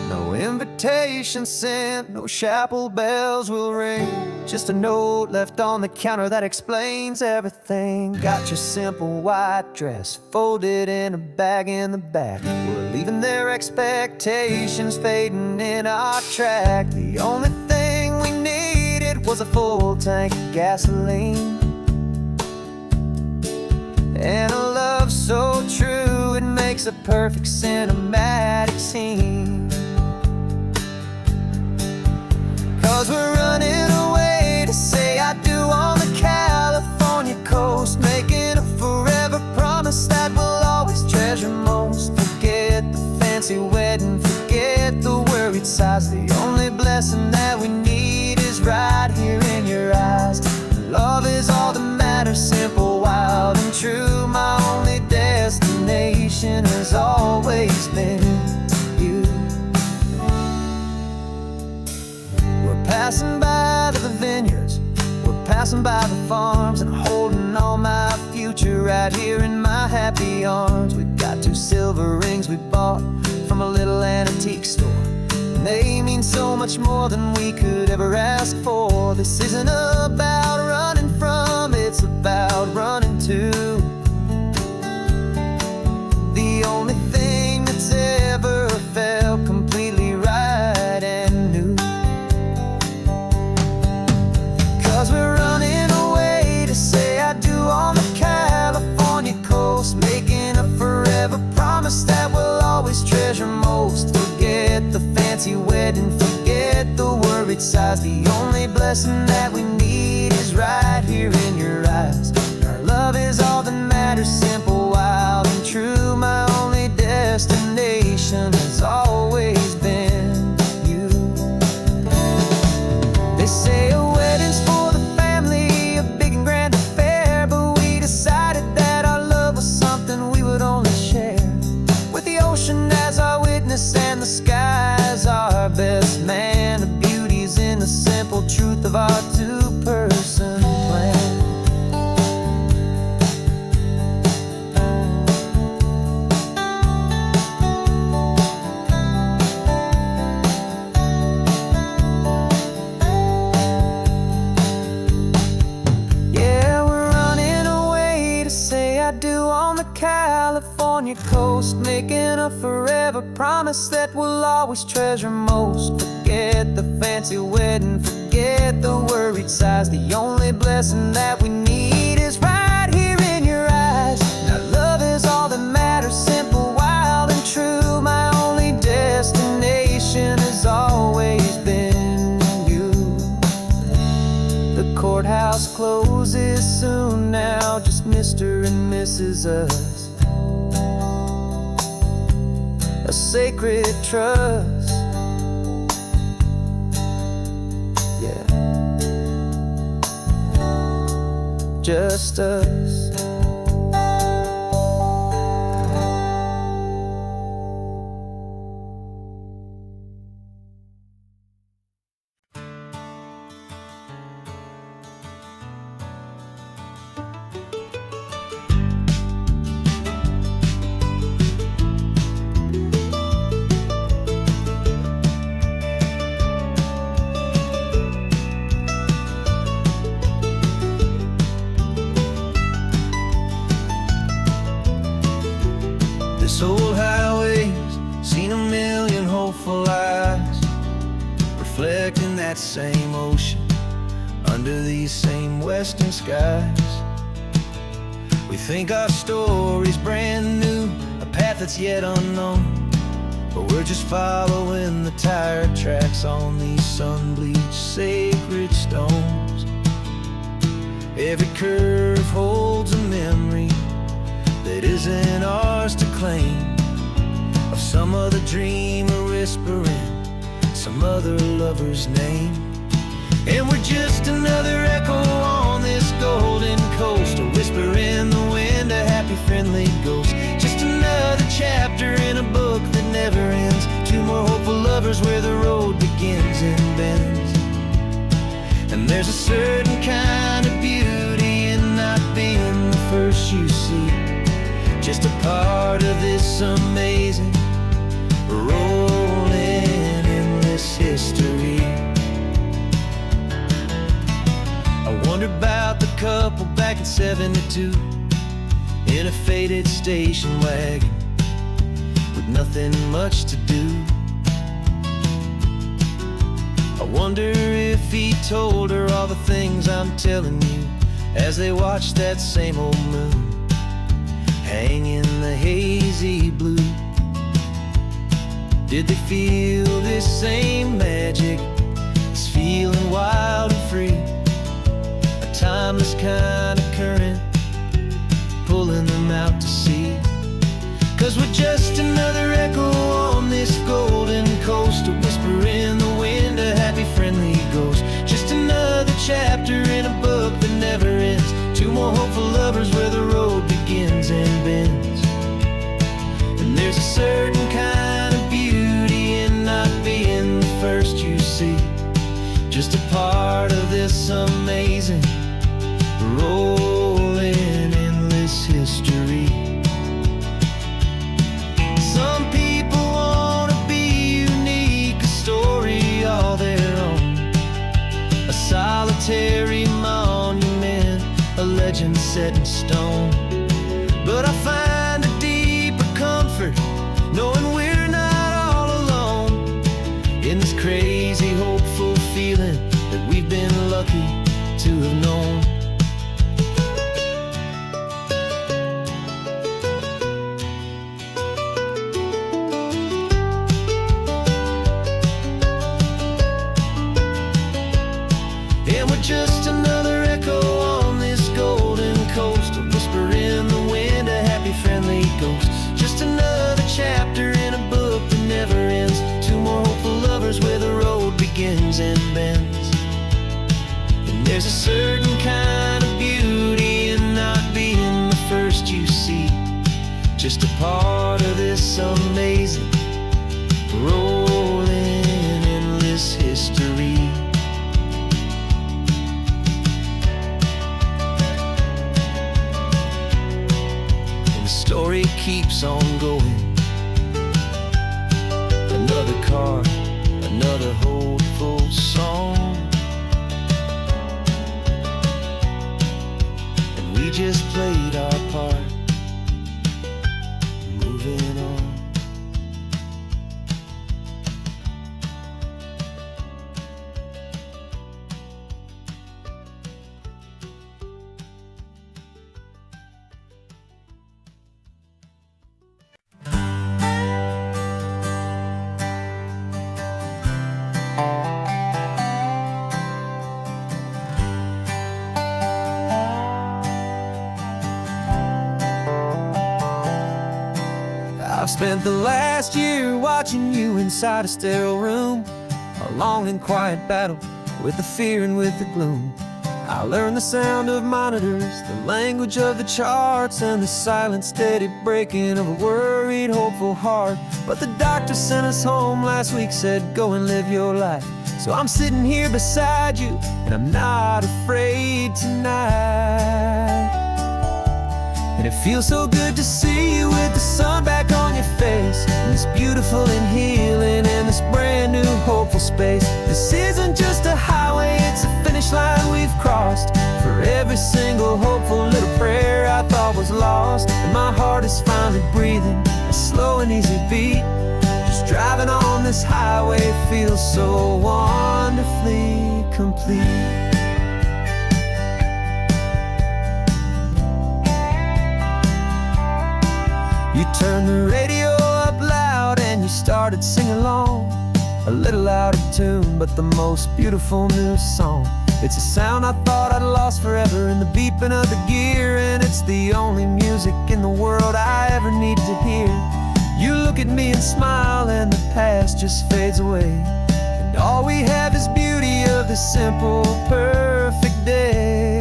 No invitation sent, no chapel bells will ring. Just a note left on the counter that explains everything. Got your simple white dress folded in a bag in the back. We're leaving their expectations fading in our track. The only thing we needed was a full tank of gasoline, and a love so true it makes a perfect cinematic scene. 'Cause we're running away to say I do on the California coast, making a forever promise that we'll always treasure most. Forget the fancy wedding, forget the worried sighs. The only blessing that we need is right here in your eyes. Love is all that matters, simple, wild, and true. My only destination has always been you. We're passing by the vineyards, we're passing by the farms, and holding on my future right here in my happy arms. We've got 2 silver rings we bought from a little antique store, and they mean so much more than we could ever ask for. This isn't about running from, it's about running to the only thing that's ever felt completely right and new. 'Cause we're running away to say I do on the California coast, making a forever promise that we'll always treasure most. Forget the fancy wedding, forget the worried sighs. The only blessing that we need is right here in your eyes. Our love is all that matters, simple, wild, and true. My only destination has always been you. They say a wedding's for the family, a big and grand affair, but we decided that our love was something we would only share with the ocean as our witness and the sky as our best man. The beauty's in the simple truth of our 2-person plan. Yeah, we're running away to say I do on the California coast, making a forever promise that we'll always treasure most. Forget the fancy wedding, forget the worried sighs. The only blessing that we need is right here in your eyes. Now love is all that matters, simple, wild, and true. My only destination has always been you. The courthouse closes soon now, just Mr. and Mrs. Us, a sacred trust. Yeah, just us. This old highway's seen a million hopeful eyes, reflecting that same ocean under these same western skies. We think our story's brand new, a path that's yet unknown, but we're just following the tire tracks on these sun-bleached sacred stones. Every curve holds a memory that isn't ours to claim, of some other dreamer whispering some other lover's name. And we're just another echo on this golden coast, a whisper in the wind, a happy friendly ghost. Just another chapter in a book that never ends, 2 more hopeful lovers where the road begins and bends. And there's a certain kind of beauty in not being the first you see, just a part of this amazing rolling 72 in a faded station wagon with nothing much to do. I wonder if he told her all the things I'm telling you as they watched that same old moon hang in the hazy blue. Did they feel this same magic, this feeling wild and free, a timeless kind of current pulling them out to sea? 'Cause we're just another echo on this golden coast, a whisper in the wind, a happy friendly ghost. Just another chapter in a book that never ends, two more hopeful lovers where the road begins and bends. And there's a certain kind of beauty in not being the first you see, just a part of this amazing rolling endless history. Some people want to be unique, a story all their own, a solitary monument, a legend set in stone. But I find a deeper comfort knowing we're not all alone in this crazy hopeful feeling that we've been lucky to have known. And we're just another echo on this golden coast, a whisper in the wind, a happy friendly ghost. Just another chapter in a book that never ends, two more hopeful lovers where the road begins and bends. And there's a certain kind of beauty in not being the first you see, just a part of this amazing rolling endless history. Story keeps on going. Another car, another hopeful song, and we just played our part, moving on. I've spent the last year watching you inside a sterile room, a long and quiet battle with the fear and with the gloom. I learned the sound of monitors, the language of the charts, and the silent steady breaking of a worried hopeful heart. But the doctor sent us home last week, said go and live your life. So I'm sitting here beside you and I'm not afraid tonight. And it feels so good to see you with the sun back on your face, and this beautiful and healing in this brand new hopeful space. This isn't just a highway, it's a finish line we've crossed. For every single hopeful little prayer I thought was lost, and my heart is finally breathing a slow and easy beat. Just driving on this highway feels so wonderfully complete. You turned the radio up loud and you started singing along, a little out of tune, but the most beautiful new song. It's a sound I thought I'd lost forever in the beeping of the gear, and it's the only music in the world I ever need to hear. You look at me and smile and the past just fades away, and all we have is beauty of this simple, perfect day.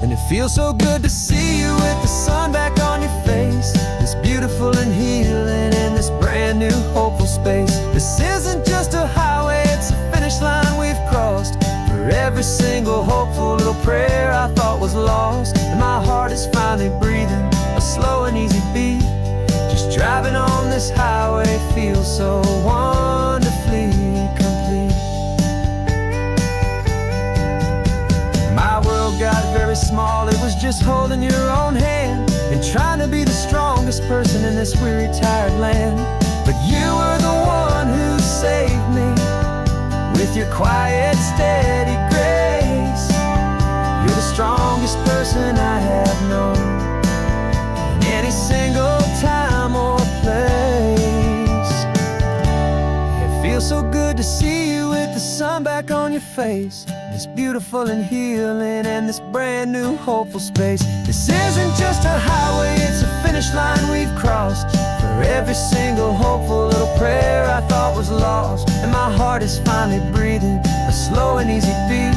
And it feels so good to see you with the sun back on your face, this beautiful and healing in this brand new hopeful space. This isn't just a highway, it's a finish line we've crossed. For every single hopeful little prayer I thought was lost, and my heart is finally breathing a slow and easy beat. Just driving on this highway feels so wonderfully complete. My world got just holding your own hand and trying to be the strongest person in this weary, tired land. But you were the one who saved me with your quiet, steady grace. You're the strongest person I have known in any single time or place. It feels so good to see you with the sun back on your face. It's beautiful and healing and this brand new hopeful space. This isn't just a highway, it's a finish line we've crossed. For every single hopeful little prayer I thought was lost. And my heart is finally breathing a slow and easy beat.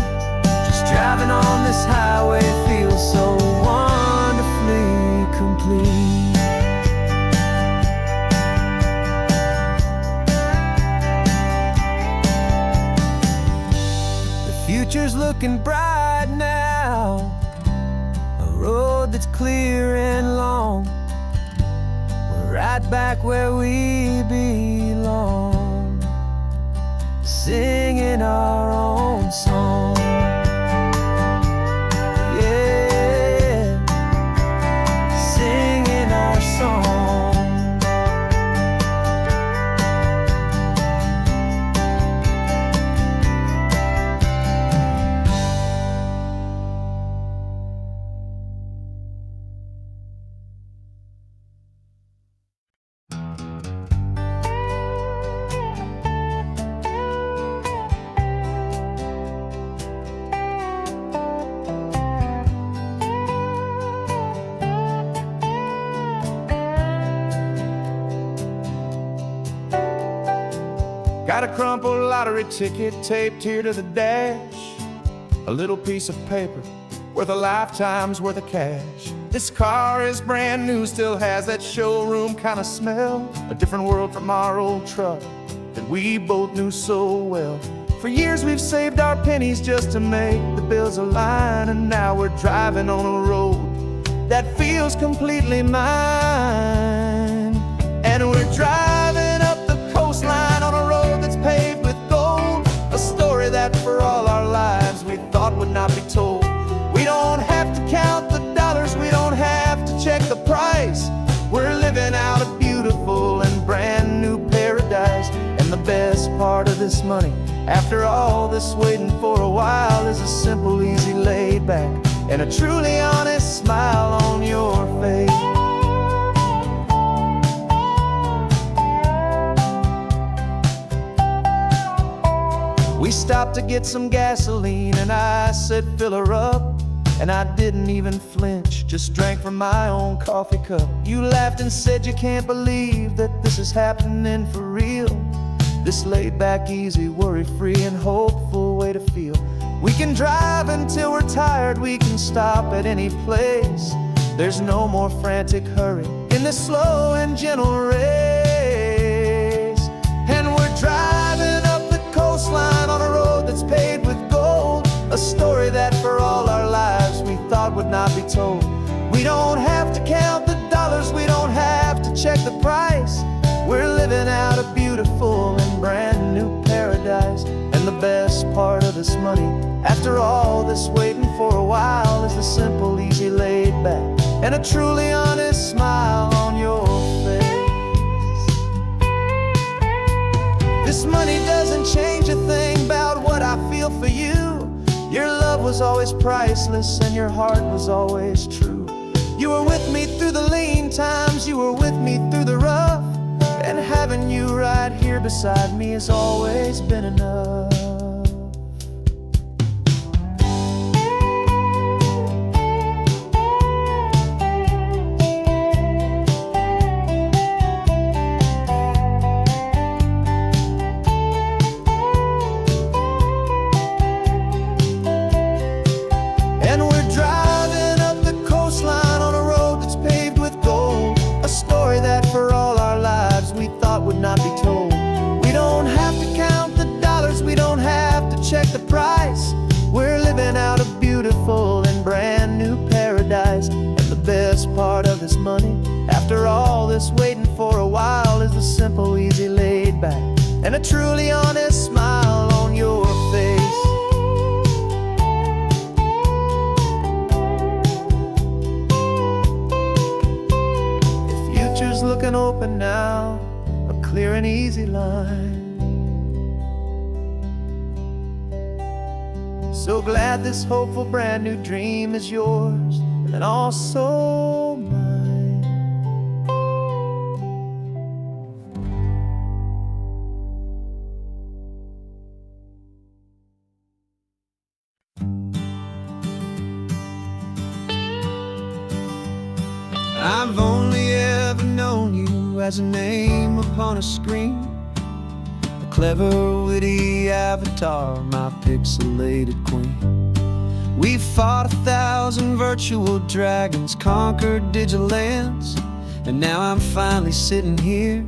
Just driving on this highway feels so wonderfully complete. Future's looking bright now, a road that's clear and long. We're right back where we belong, singing our own song. Yeah, singing our song. Got a crumpled lottery ticket taped here to the dash, a little piece of paper worth a lifetime's worth of cash. This car is brand new, still has that showroom kind of smell, a different world from our old truck that we both knew so well. For years we've saved our pennies just to make the bills align, and now we're driving on a road that feels completely mine. And we're driving up the coastline on a road that's paved with gold, a story that for all our lives we thought would not be told. We don't have to count the dollars, we don't have to check the price. We're living out a beautiful and brand new paradise. And the best part of this money, after all this waiting for a while, is a simple, easy, laid back and a truly honest smile on your face. We stopped to get some gasoline and I said fill her up, and I didn't even flinch, just drank from my own coffee cup. You laughed and said you can't believe that this is happening for real. This laid back, easy, worry-free and hopeful way to feel. We can drive until we're tired, we can stop at any place. There's no more frantic hurry in this slow and gentle race. And we're driving up the coastline on a road that's paved with gold, a story that for all our lives we thought would not be told. We don't have to count the dollars, we don't have to check the price. We're living out a beautiful and brand new paradise. And the best part of this money, after all this waiting for a while, is the simple, easy, laid back and a truly honest smile on your face. This money doesn't change a thing about what I feel for you. Your love was always priceless and your heart was always true. You were with me through the lean times, you were with me through the rough, and having you right here beside me has always been enough. And we're driving up the coastline on a road that's paved with gold, a story that for all our lives we thought would not be told. We don't have to count the dollars, we don't have to check the price. We're living out a beautiful and brand new paradise. And the best part of this money, after all this waiting for a while, is the simple, easy, laid back and a truly honest smile on your face. clear and easy line. So glad this hopeful brand new dream is yours and also mine. I've only ever known you as a name upon a screen, a clever, witty avatar, my pixelated queen. We fought 1,000 virtual dragons, conquered digital lands, and now I'm finally sitting here,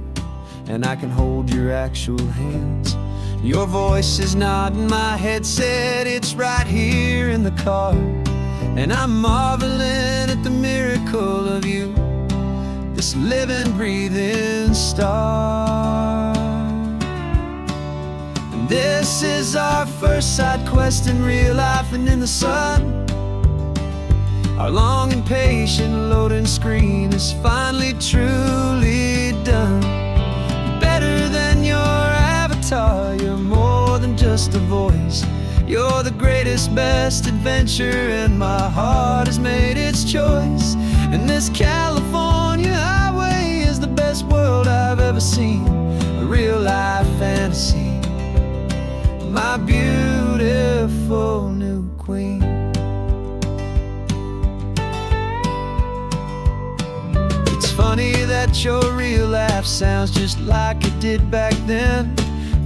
and I can hold your actual hands. Your voice is not in my headset, it's right here in the car, and I'm marveling at the miracle of you, this living, breathing star. And this is our first side quest in real life and in the sun. Our long and patient loading screen is finally truly done. Better than your avatar, you're more than just a voice. You're the greatest, best adventure, and my heart has made its choice. And this California highway is the best world I've ever seen, a real life fantasy, my beautiful new queen. It's funny that your real life sounds just like it did back then,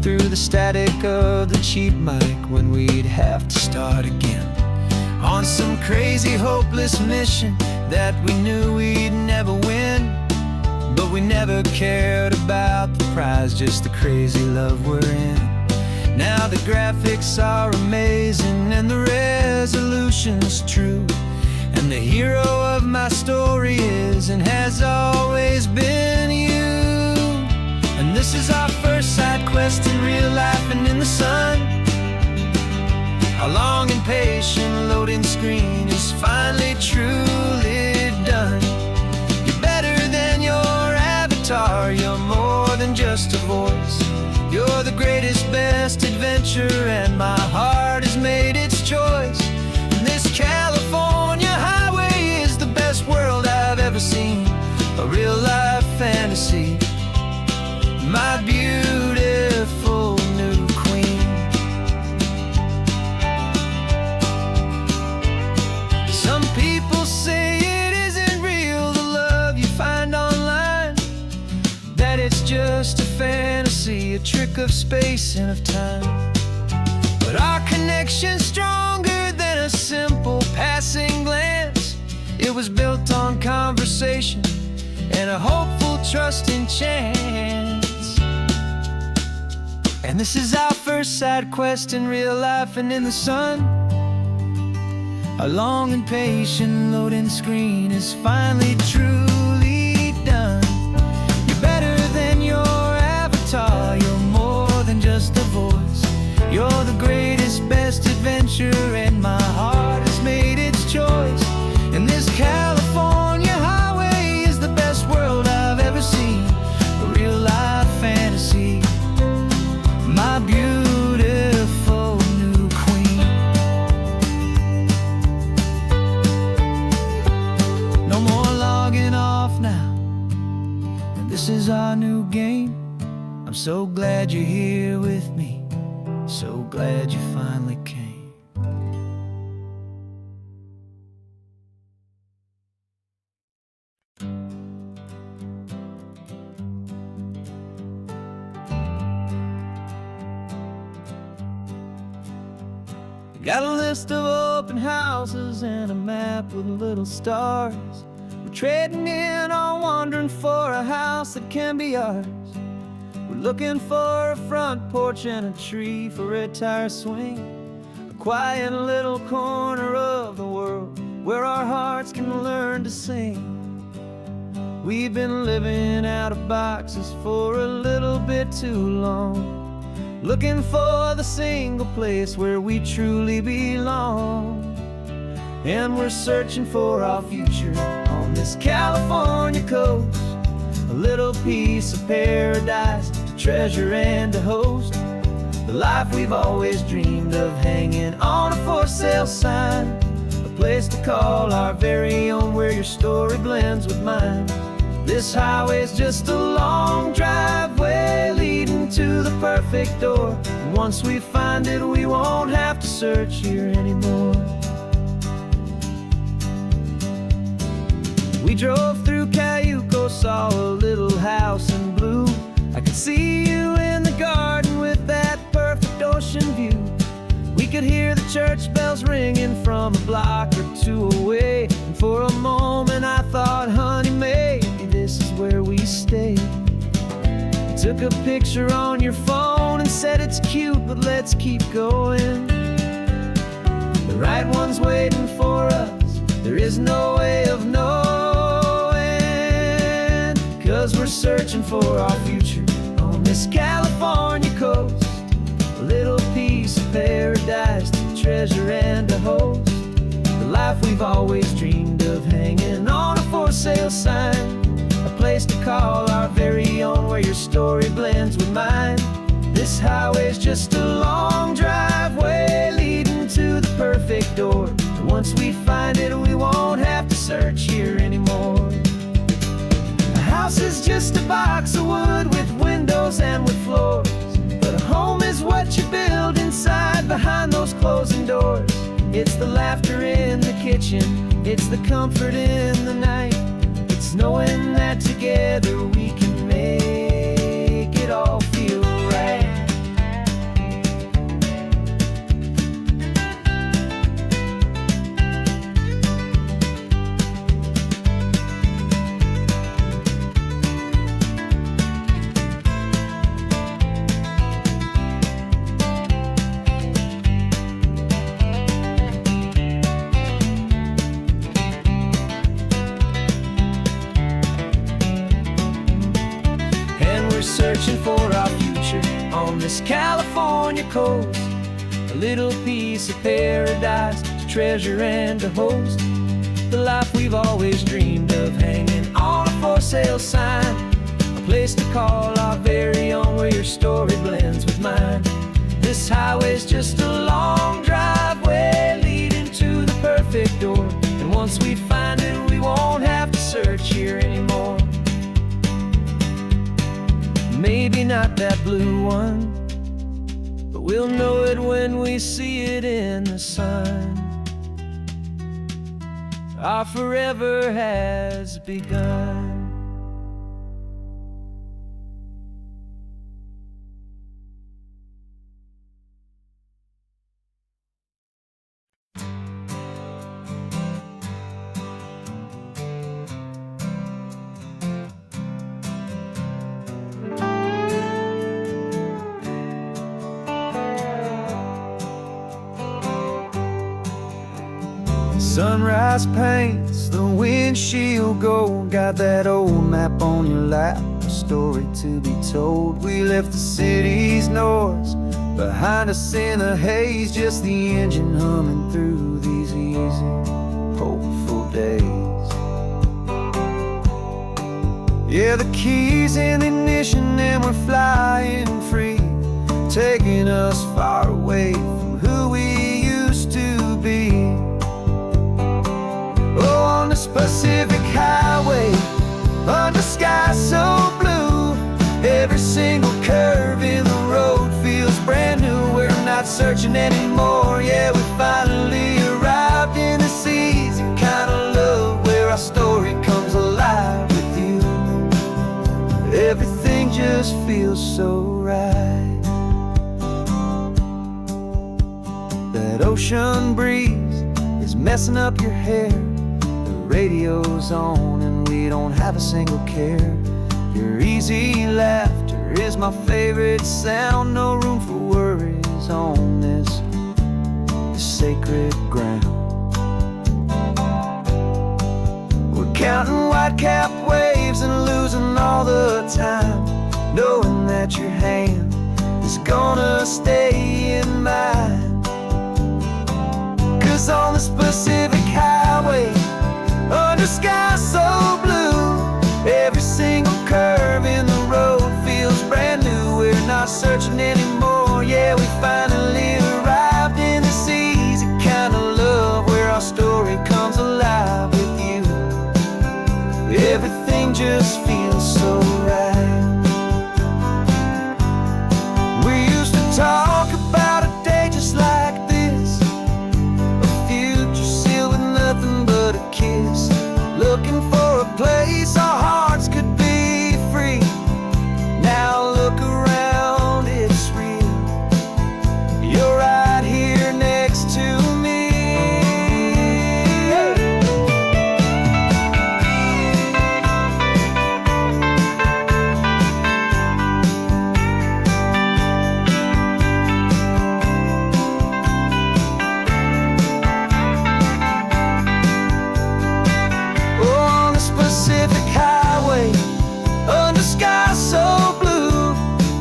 through the static of the cheap mic when we'd have to start again, on some crazy hopeless mission that we knew we'd never win. But we never cared about the prize, just the crazy love we're in. Now the graphics are amazing and the resolution's true, and the hero of my story is and has always been you. And this is our first side quest in real life and in the sun. Our long and patient loading screen is finally truly done. You're better than your avatar, you're more than just a voice. You're the greatest, best adventure, and my heart has made its choice. And this California highway is the best world I've ever seen, a real life fantasy, my beautiful new queen. Some people say it isn't real, the love you find online, that it's just a fantasy, a trick of space and of time. But our connection's stronger than a simple passing glance. It was built on conversation and a hopeful, trusting chance. And this is our first side quest in real life and in the sun. Our long and patient loading screen is finally truly done. You're better than your avatar, you're more than just a voice. You're the greatest, best adventure, and my heart has made its choice. And this California highway is the best world I've ever seen, a real life fantasy, my beautiful new queen. No more logging off now, and this is our new game. I'm so glad you're here with me, so glad you finally came. Got a list of open houses and a map with little stars. We're trading in or wandering for a house that can be ours. We're looking for a front porch and a tree for a tire swing, a quiet little corner of the world where our hearts can learn to sing. We've been living out of boxes for a little bit too long, looking for the single place where we truly belong. And we're searching for our future on this California coast, a little piece of paradise to treasure and to host. The life we've always dreamed of, hanging on a for sale sign. A place to call our very own, where your story blends with mine. This highway's just a long driveway leading to the perfect door. And once we find it, we won't have to search here anymore. We drove through Cayuco, saw a little house in blue. I could see you in the garden with that perfect ocean view. We could hear the church bells ringing from a block or two away. And for a moment I thought, honey, maybe this is where we stay. You took a picture on your phone and said it's cute, but let's keep going. The right one's waiting for us, there is no way of knowing. 'Cause we're searching for our future on this California coast. A little piece of paradise to treasure and to host. The life we've always dreamed of, hanging on a for sale sign. A place to call our very own, where your story blends with mine. This highway's just a long driveway leading to the perfect door. And once we find it, we won't have to search here anymore. A house is just a box of wood with windows and with floors. But a home is what you build inside, behind those closing doors. It's the laughter in the kitchen, it's the comfort in the night. It's knowing that together we can make it all feel right. Searching for our future on this California coast. A little piece of paradise to treasure and to host. The life we've always dreamed of, hanging on a for sale sign. A place to call our very own, where your story blends with mine. This highway's just a long driveway leading to the perfect door. And once we find it, we won't have to search here anymore. Maybe not that blue one, but we'll know it when we see it in the sun. Our forever has begun. Sunrise paints the windshield gold. Got that old map on your lap, a story to be told. We left the city's noise behind us in the haze, just the engine humming through these easy, hopeful days. Yeah, the keys in the ignition and we're flying free, taking us far away from who we used to be. Oh, on this Pacific highway, under sky so blue, every single curve in the road feels brand new. We're not searching anymore, yeah, we finally arrived in this easy kind of love, where our story comes alive with you. Everything just feels so right. That ocean breeze is messing up your hair, radio's on and we don't have a single care. Your easy laughter is my favorite sound. No room for worries on this sacred ground. We're counting white-capped waves and losing all the time, knowing that your hand is gonna stay in mine. 'Cause on this Pacific highway, under sky so blue, every single curve not searching anymore. Yeah, we finally arrived in this easy kind of love where our story comes alive with you. Everything just feels so right. We used to talk about a day just like this, a future sealed with nothing but a kiss, looking for a place our hearts could be free. Now look around, it's real. You're right here next to me. On the Pacific Highway, under sky so blue,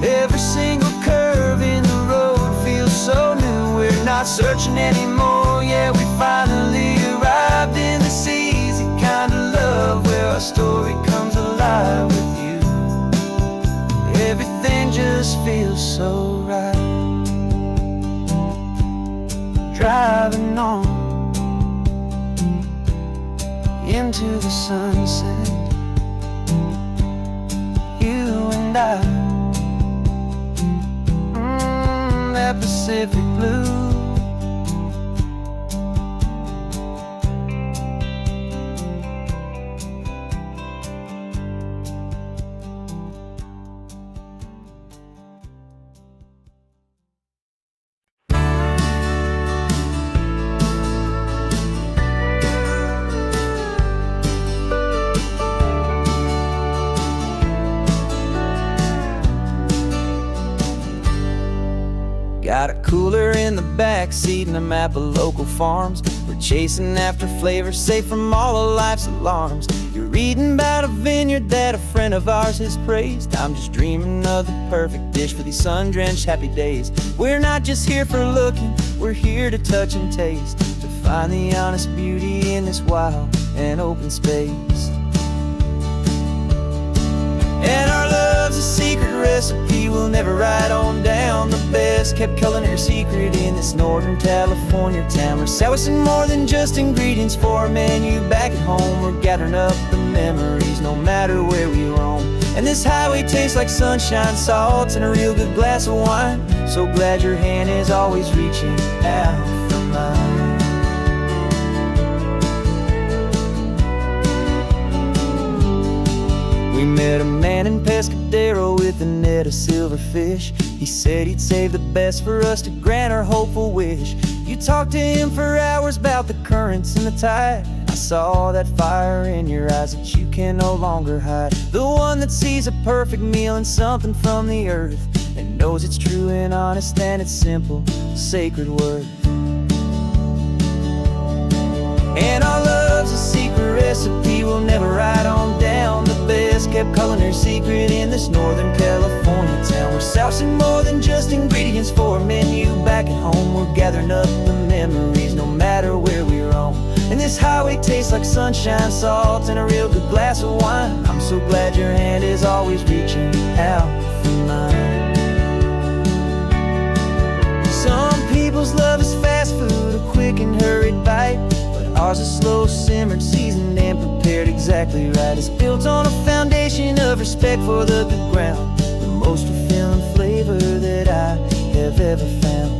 every single curve in the road feels so new. We're not searching anymore. Yeah, we finally arrived in this easy kind of love where our story comes alive with you. Everything just feels so right. Driving on into the sunset, you and I, that Pacific blue. Got a cooler in the back seat and a map of local farms. We're chasing after flavors safe from all of life's alarms. You're reading about a vineyard that a friend of ours has praised. I'm just dreaming of the perfect dish for these sun-drenched happy days. We're not just here for looking, we're here to touch and taste, to find the honest beauty in this wild and open space. And our love's a secret recipe we'll never write on down. The best kept culinary secret in this Northern California town. We're sourcing more than just ingredients for a menu back at home. We're gathering up the memories no matter where we roam. And this highway tastes like sunshine, salt, and a real good glass of wine. So glad your hand is always reaching out for mine. We met a man in Pescadero with a net of silverfish. He said he'd save the best for us to grant our hopeful wish. You talked to him for hours about the currents and the tide. I saw that fire in your eyes that you can no longer hide. The one that sees a perfect meal in something from the earth, and knows it's true and honest and it's simple, sacred worth. And our love's a secret recipe we'll never write on down. The best kept culinary secret in this Northern California town. We're sourcing more than just ingredients for a menu back at home. We're gathering up the memories no matter where we roam. And this highway tastes like sunshine, salt, and a real good glass of wine. I'm so glad your hand is always reaching out for mine. Some people's love is fast food, a quick and hurried bite. Ours is slow simmered, seasoned and prepared exactly right. It's built on a foundation of respect for the good ground, the most fulfilling flavor that I have ever found.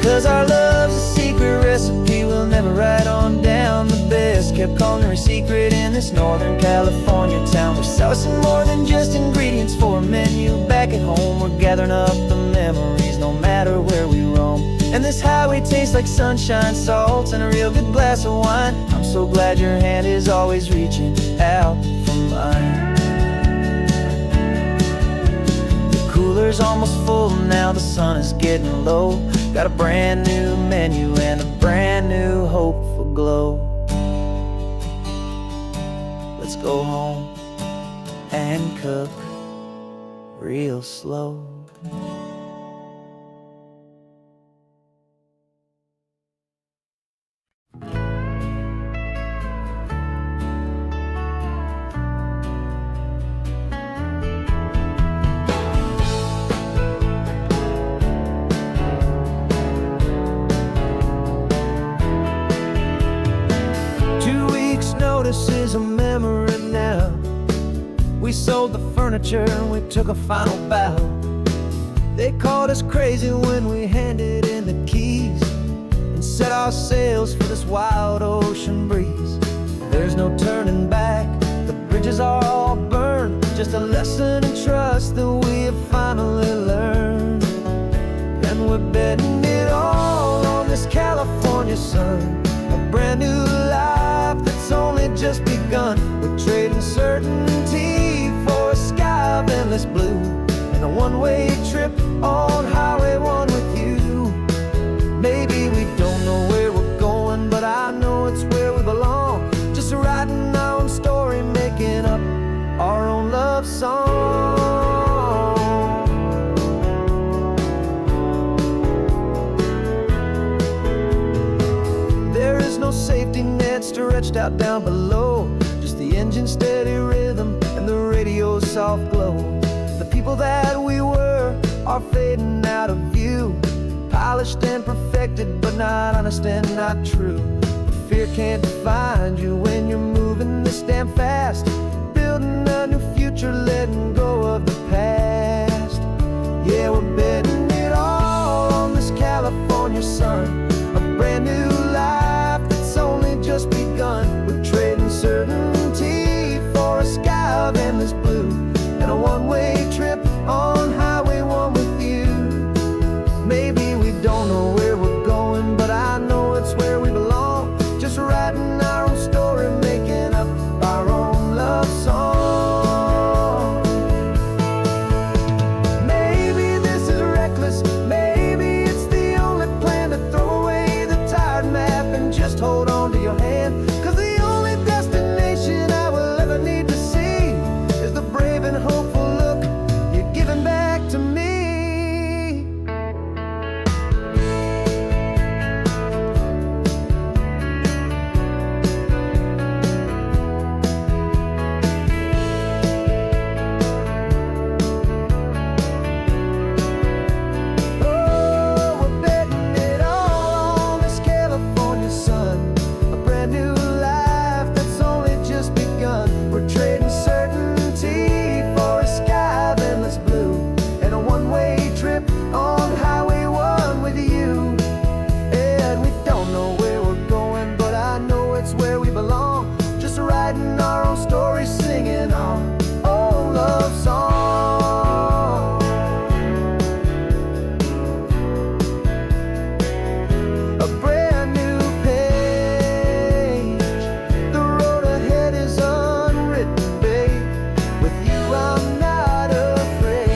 'Cause our love's a secret recipe we'll never write on down. The best kept culinary secret in this Northern California town. We're sourcing more than just ingredients for a menu back at home. We're gathering up the memories no matter where we roam. And this highway tastes like sunshine, salt, and a real good glass of wine. I'm so glad your hand is always reaching out for mine. The cooler's almost full now, the sun is getting low. Got a brand new menu and a brand new hopeful glow. Let's go home and cook real slow. 2 weeks' notice is a memory now. We sold the furniture and we took a final bow. They called us crazy when we handed in the keys and set our sails for this wild ocean breeze. There's no turning back, the bridges are all burned. Just a lesson in trust that we have finally learned. And we're betting it all on this California sun, a brand new life that's only just begun. We're trading certainty for a sky of endless blue and a one-way trip on Highway 1 with you. Maybe we don't know where we're going, but I know it's where we belong. Just writing our own story, making up our own love song. There is no safety net stretched out down below, just the engine's steady rhythm and the radio's soft glow. The people that we were are fading out of view, polished and perfected, but not honest and not true. Fear can't define you when you're moving this damn fast, building a new future, letting go of the past. Yeah, we're betting it all on this California sun, a brand new life that's only just begun. We're trading certainty for a sky of endless blue and a one-way trip on Highway 1 with you. Maybe we don't know where we're going, but I know it's where we belong. Just writing our own story, making up our own love song. Maybe this is reckless, maybe it's the only plan to throw away the tired map and just hold on to your hand. 'Cause the only destination I will ever need to see is the brave and hopeful look you're giving back to me. Oh, we're betting it all on this California sun, a brand new life that's only just begun. We're trading certainty for a sky of endless blue and a one-way trip on Highway 1 with you. And we don't know where we're going, but I know it's where we belong. Just writing our own story, singing our own love song. A brand new page, the road ahead is unwritten, babe. With you I'm not afraid.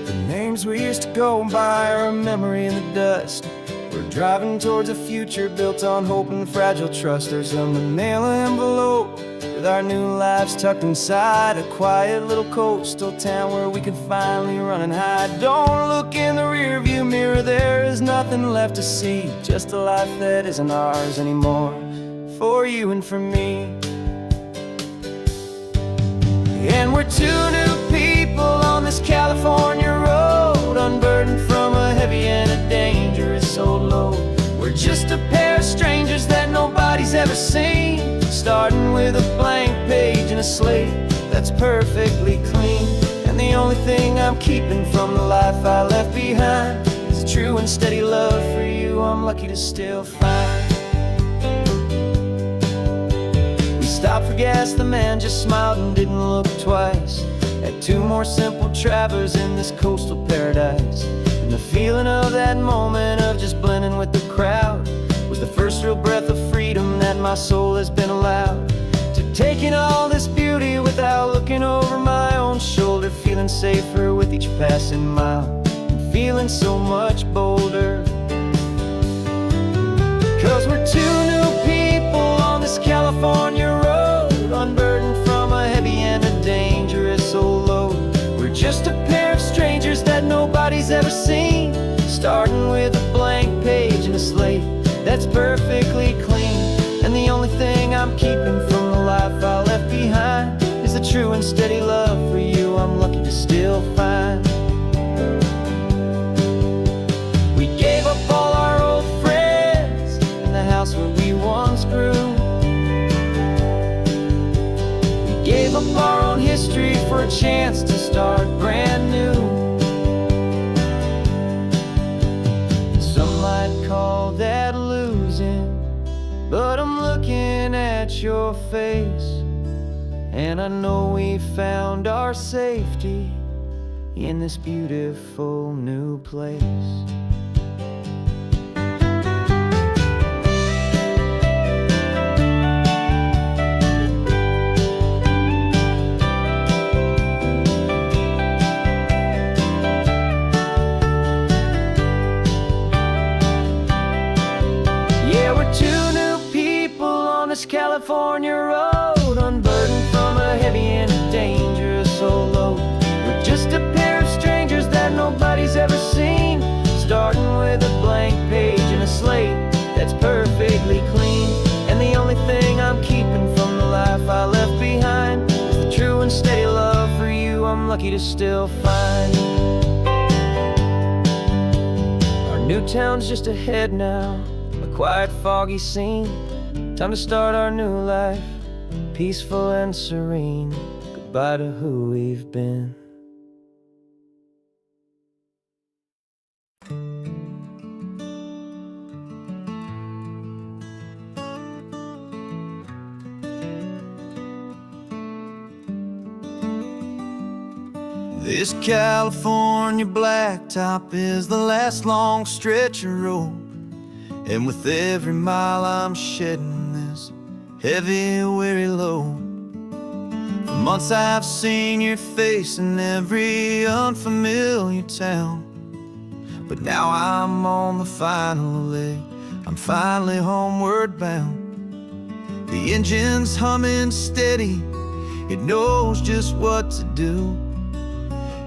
The names we used to go by are a memory in the dust. We're driving towards a future built on hope and fragile trust. There's a manila envelope with our new lives tucked inside, a quiet little coastal town where we could finally run and hide. Don't look in the rearview mirror, there is nothing left to see, just a life that isn't ours anymore, for you and for me. And we're two new people on this California road, unburdened from a heavy and a dangerous old load. We're just a pair of strangers that nobody's ever seen, starting with a blank page and a slate that's perfectly clean. And the only thing I'm keeping from the life I left behind is a true and steady love for you I'm lucky to still find. Stopped for gas, the man just smiled and didn't look twice. Had two more simple travelers in this coastal paradise. And the feeling of that moment of just blending with the crowd was the first real breath of freedom that my soul has been allowed to take in all this beauty without looking over my own shoulder, feeling safer with with each passing mile, and feeling so much bolder. 'Cause we're two new people on this California road, unburdened from a heavy and a dangerous old load. We're just a pair of strangers that nobody's ever seen, starting with a blank page and a slate that's perfectly clean. And the only thing I'm keeping from the life I left behind is the true and steady love for you I'm lucky to still find. We gave up all our old friends and the house where we once grew. We gave up our own history for a chance to start brand new. Some might call that losing, but I'm looking at your face, and I know we found our safety in this beautiful new place. Yeah, we're two new people on this California road, unburdened from a heavy and dangerous old load. We're just a pair of strangers that nobody's ever seen, starting with a blank page and a slate that's perfectly clean. And the only thing I'm keeping from the life I left behind is the true and steady love for you I'm lucky to still find. Our new town's just ahead now, a quiet, foggy scene. Time to start our new life, peaceful and serene. Goodbye to who we've been. This California blacktop is the last long stretch of road, and with every mile I'm shedding this heavy, weary load. For months I've seen your face in every unfamiliar town, but now I'm on the final leg, I'm finally homeward bound. The engine's humming steady, it knows just what to do.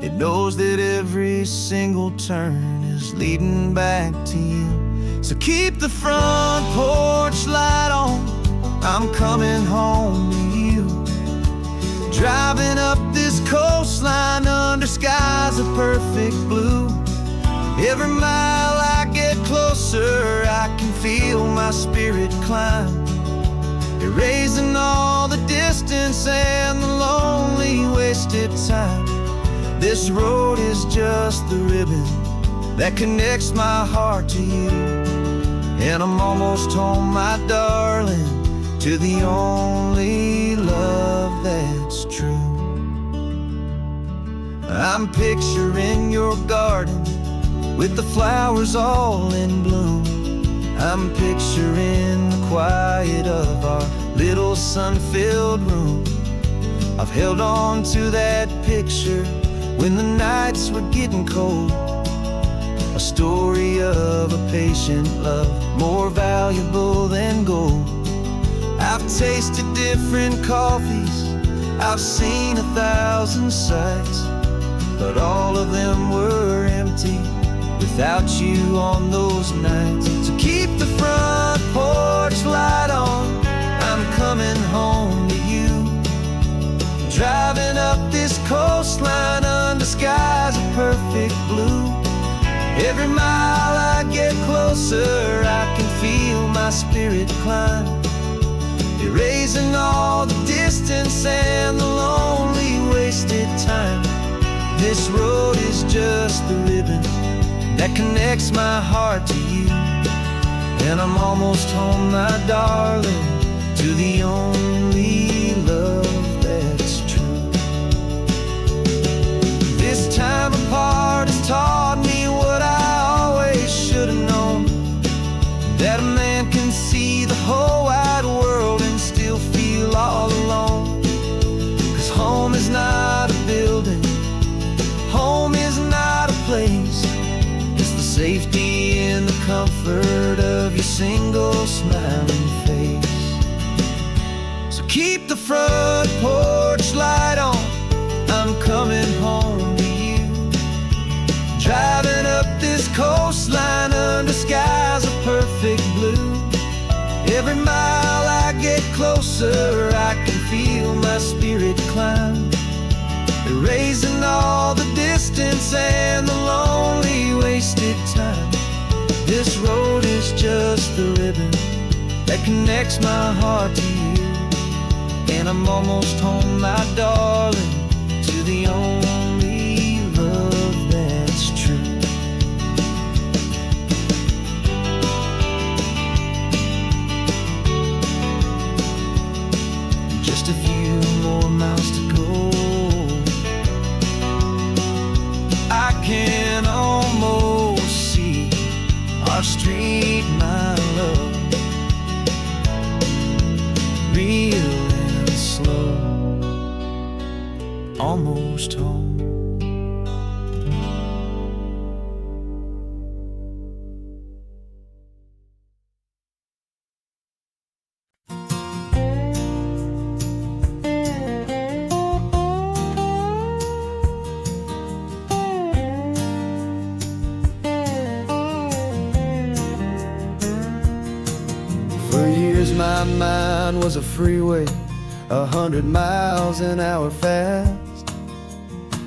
It knows that every single turn is leading back to you. So keep the front porch light on, I'm coming home to you. Driving up this coastline under skies of perfect blue. Every mile I get closer, I can feel my spirit climb, erasing all the distance and the lonely wasted time. This road is just the ribbon that connects my heart to you, and I'm almost home, my darling, to the only love that's true. I'm picturing your garden with the flowers all in bloom. I'm picturing the quiet of our little sun-filled room. I've held on to that picture when the nights were getting cold, a story of a patient love, more valuable than gold. I've tasted different coffees, I've seen 1,000 sights, but all of them were empty without you on those nights. So keep the front porch light on, I'm coming home to you. Driving up this coastline under skies of perfect blue. Every mile I get closer, I can feel my spirit climb, erasing all the distance and the lonely wasted time. This road is just the ribbon that connects my heart to you, and I'm almost home, my darling, to the only love that's true. This time apart has taught me what I always should have known, that a man can see the whole wide world and still feel all alone. 'Cause home is not a building, home single smiling face. So keep the front porch light on, I'm coming home to you. Driving up this coastline under skies of perfect blue. Every mile I get closer, I can feel my spirit climb, erasing all the distance and the lonely wasted time. This road is just the ribbon that connects my heart to you, and I'm almost home, my darling, to the only love that's true. Just a few more miles to go, I can almost see our street, my love, real and slow, almost home. For years my mind was a freeway, 100 miles an hour fast,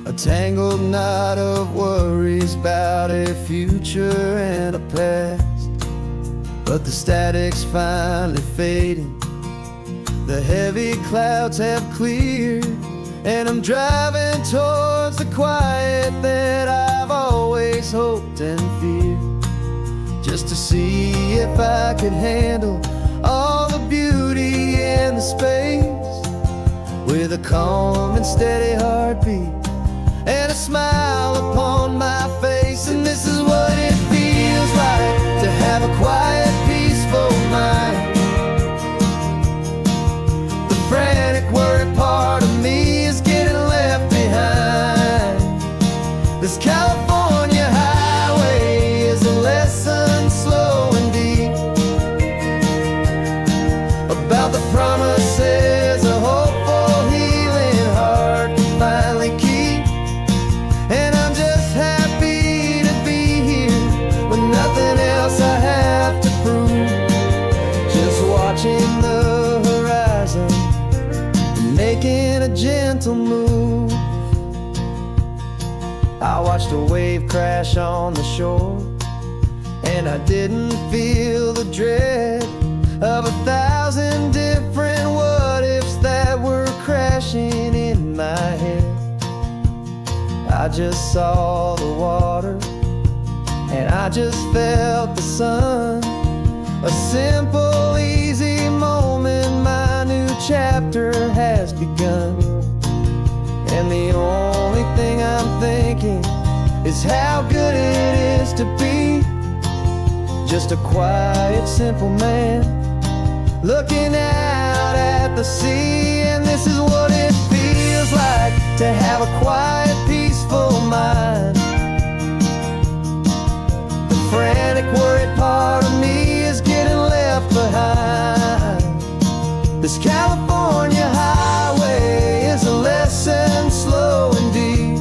a tangled knot of worries about a future and a past. But the static's finally fading, the heavy clouds have cleared, and I'm driving towards the quiet that I've always hoped and feared, just to see if I could handle all the beauty in the space, with a calm and steady heartbeat and a smile upon my face. And this is what it feels like to have a quiet, peaceful mind. The frantic, worried part of me is getting left behind. This California highway is a lesson slow and deep about the promises a hopeful, healing heart can finally keep. And I'm just happy to be here with nothing else I have to prove, just watching the horizon, making a gentle move. I watched a wave crash on the shore, and I didn't feel the dread of 1,000 different what-ifs that were crashing in my head. I just saw the water, and I just felt the sun. A simple, easy moment, my new chapter has begun. And the only thing I'm thinking is how good it is to be just a quiet, simple man looking out at the sea. And this is what it feels like to have a quiet, peaceful mind. The frantic, worried part of me is getting left behind. This California highway is a lesson slow and deep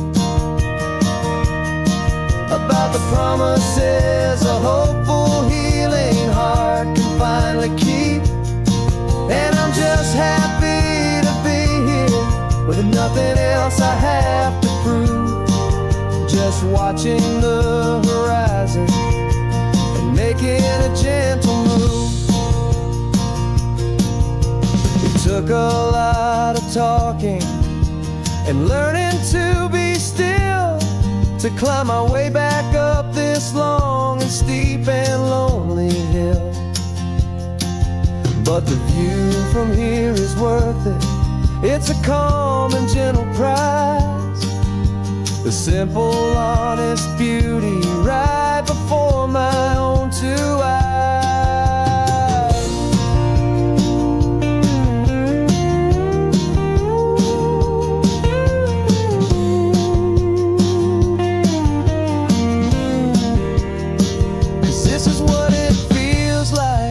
about the promises a hopeful, healing heart can finally keep. And I'm just happy to be here with nothing else I have to prove, just watching the horizon and making a gentle move. It took a lot of talking and learning to be still to climb my way back up this long and steep and lonely hill. But the view from here is worth it. It's a calm and gentle prize, the simple, honest beauty right before my own two eyes. 'Cause this is what it feels like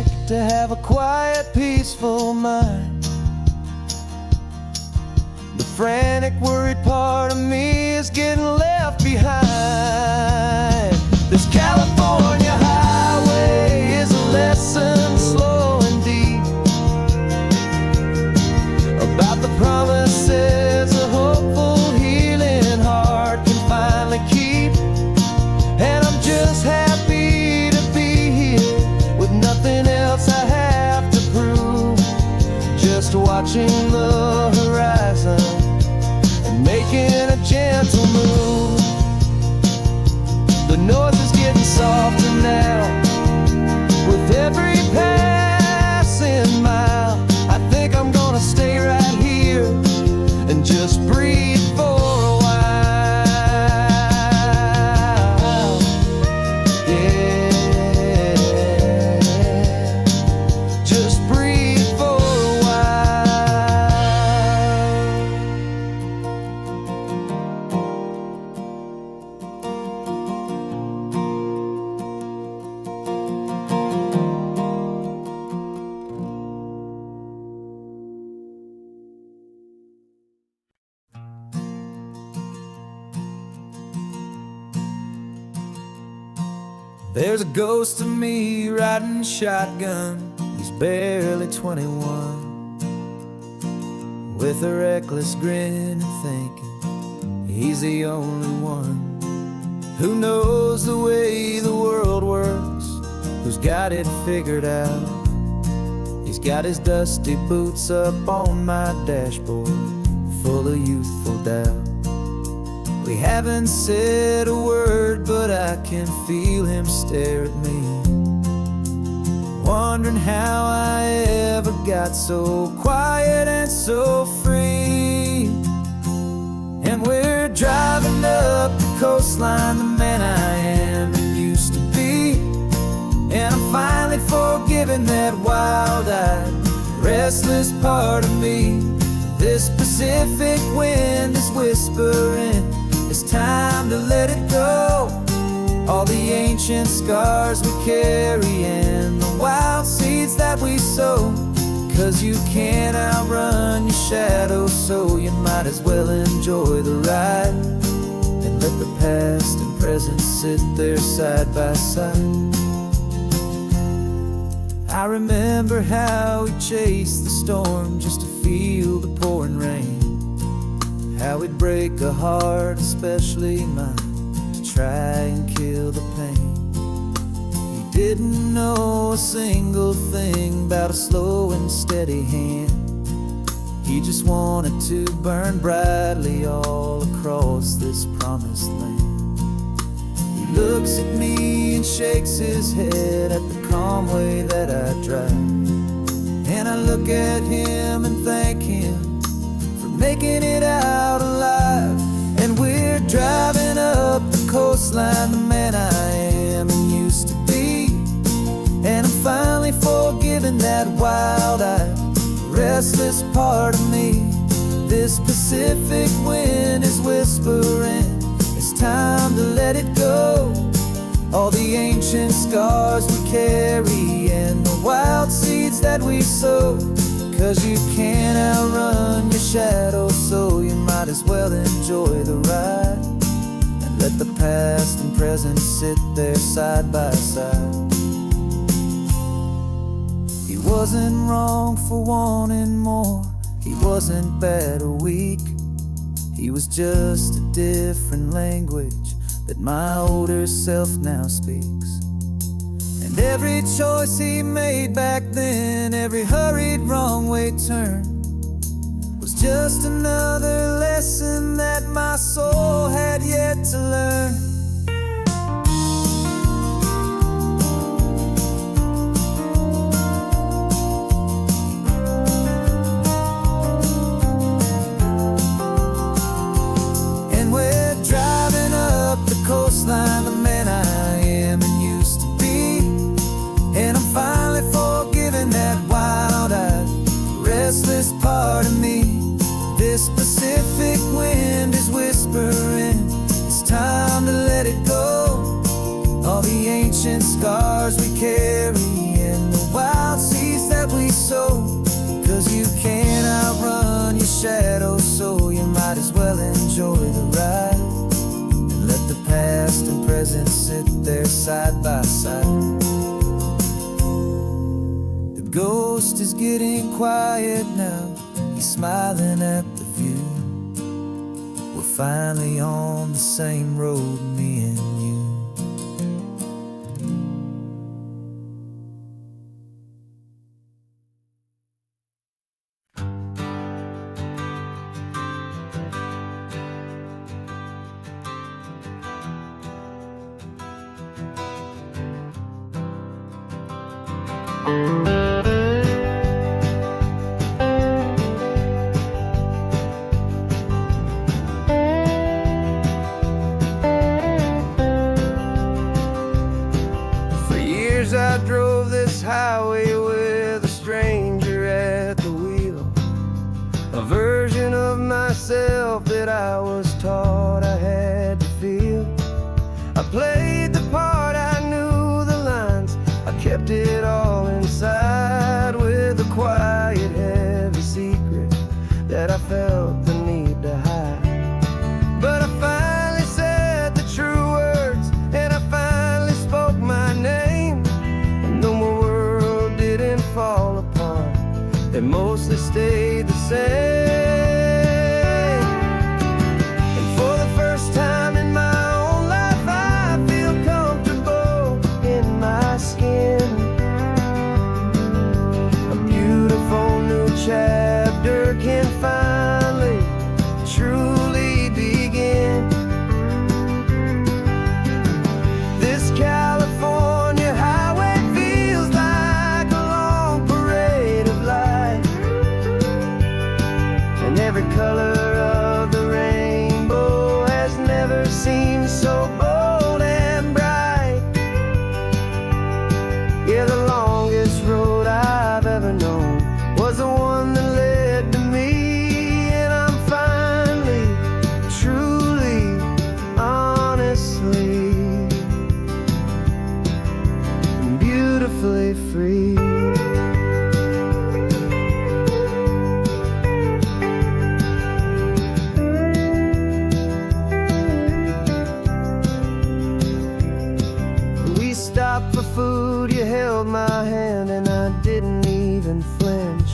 There's a ghost of me riding shotgun. He's barely 21, with a reckless grin and thinking he's the only one who knows the way the world works, who's got it figured out. He's got his dusty boots up on my dashboard, full of youthful doubt. We haven't said a word, but I can feel him stare at me, wondering how I ever got so quiet and so free. And we're driving up the coastline, the man I am and used to be. And I'm finally forgiving that wild-eyed, restless part of me. This Pacific wind is whispering, it's time to let it go. All the ancient scars we carry and the wild seeds that we sow. 'Cause you can't outrun your shadow, so you might as well enjoy the ride and let the past and present sit there side by side. I remember how we chased the storm just to feel the pouring rain, how we'd break a heart, especially mine, to try and kill the pain. He didn't know a single thing about a slow and steady hand. He just wanted to burn brightly all across this promised land. He looks at me and shakes his head at the calm way that I drive, and I look at him and thank him for making it out alive. And we're driving up the coastline, the man I am and used to be. And I'm finally forgiving that wild-eyed, restless part of me. This Pacific wind is whispering, it's time to let it go. All the ancient scars we carry and the wild seeds that we sow. 'Cause you can't outrun your shadow, so you might as well enjoy the ride and let the past and present sit there side by side. He wasn't wrong for wanting more, he wasn't bad or weak. He was just a different language that my older self now speaks. And every choice he made back then, every hurried wrong way turn, was just another lesson that my soul had yet to learn. And we're driving up the coastline, the man I am and used to be. And I'm finally forgiving that wild-eyed, restless part of me. This Pacific wind is whispering, it's time to let it go. All the ancient scars we carry and the wild seeds that we sow. 'Cause you can't outrun your shadow, so you might as well enjoy the ride and let the past and present sit there side by side. The ghost is getting quiet now, he's smiling at the view. We're finally on the same road, me and you. For years I drove this highway with a stranger at the wheel, a version of myself that I was taught I had to feel. I played the part, I knew the lines, I kept it all inside with a quiet, heavy secret that I felt the need to hide. But I finally said the true words, and I finally spoke my free. We stopped for food, you held my hand, and I didn't even flinch.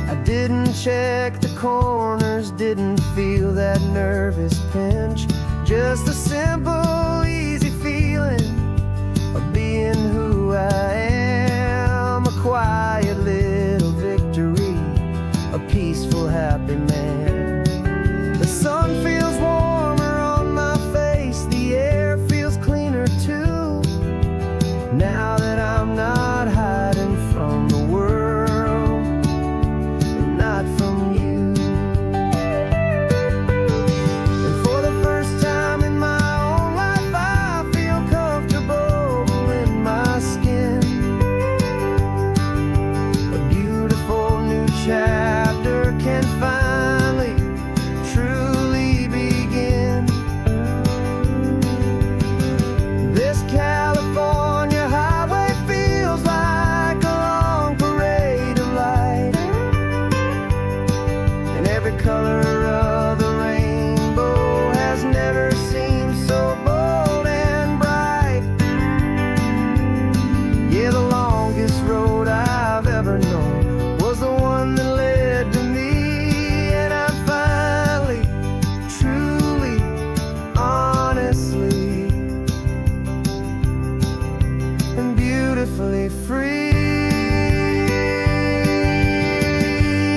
I didn't check the corners, didn't feel that nervous pinch. Just a simple, easy feeling of being who I am. A quiet little victory, a peaceful, happy man. The sun feels warmer on my face, the air feels cleaner too. Now that I'm not hiding from the world, and not from you. And for the first time in my own life, I feel comfortable in my skin. A beautiful new chapter can finally, truly begin. This California highway feels like a long parade of light, and every color of the rainbow has never seemed so bold and bright. Yeah, the longest road I've ever known was the one that led to me, and I'm finally, truly, honestly, and beautifully free.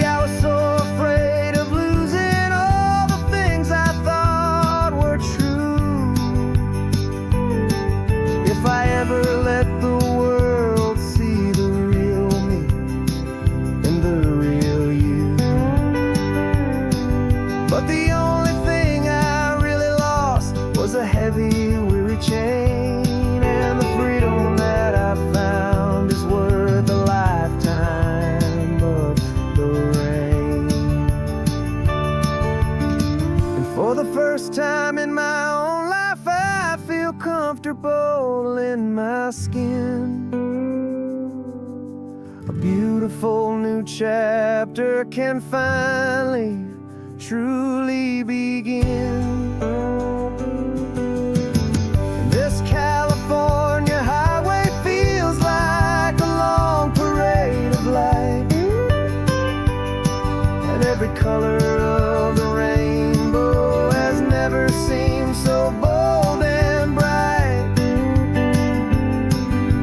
I was so afraid of losing all the things I thought were true. If I ever let the world see the real me and the real you. But the only thing I really lost was a heavy, weary chain, and the freedom that I found is worth a lifetime of the rain. And for the first time in my own life, I feel comfortable in my skin. A beautiful new chapter can finally, truly begin. This California highway feels like a long parade of light, and every color of the rainbow has never seemed so bold and bright.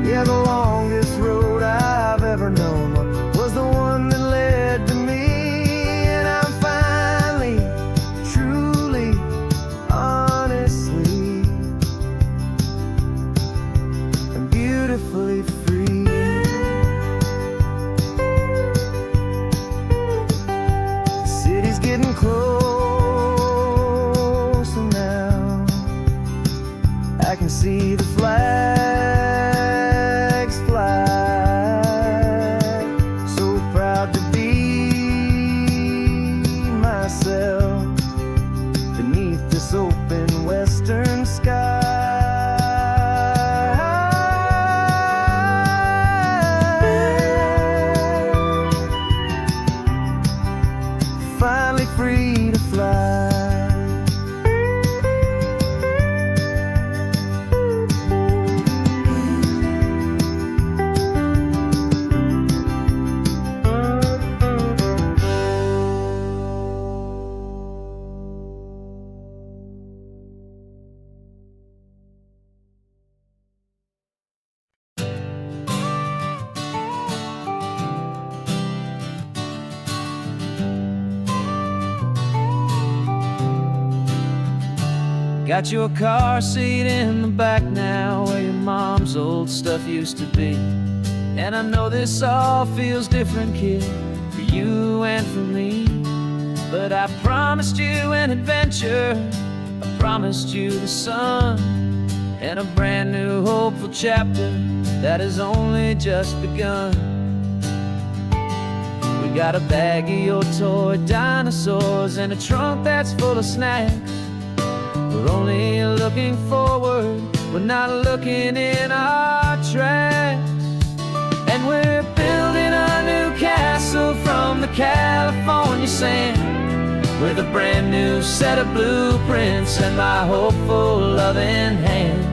Yeah, the longest road I've ever known was the one that led to me, and I'm finally, truly, honestly, and beautifully free. The city's getting closer now. I can see the flags fly. So proud to be myself beneath this open western sky. Finally free to fly. Got your car seat in the back now, where your mom's old stuff used to be. And I know this all feels different, kid, for you and for me. But I promised you an adventure, I promised you the sun, and a brand new hopeful chapter that has only just begun. We got a bag of your toy dinosaurs and a trunk that's full of snacks. We're only looking forward, we're not looking in our tracks. from the California sand, with a brand new set of blueprints and my hopeful loving hand.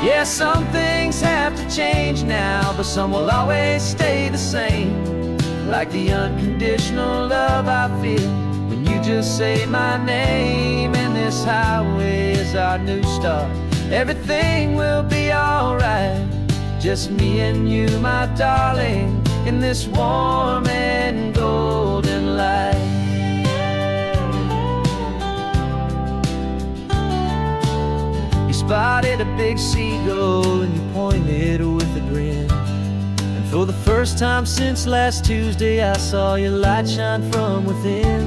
Yeah, some things have to change now, but some will always stay the same, like the unconditional love I feel when you just say my name. And this highway is our new start. Everything will be alright, just me and you, my darling, in this warm and golden light. You spotted a big seagull and you pointed with a grin, and for the first time since last Tuesday I saw your light shine from within.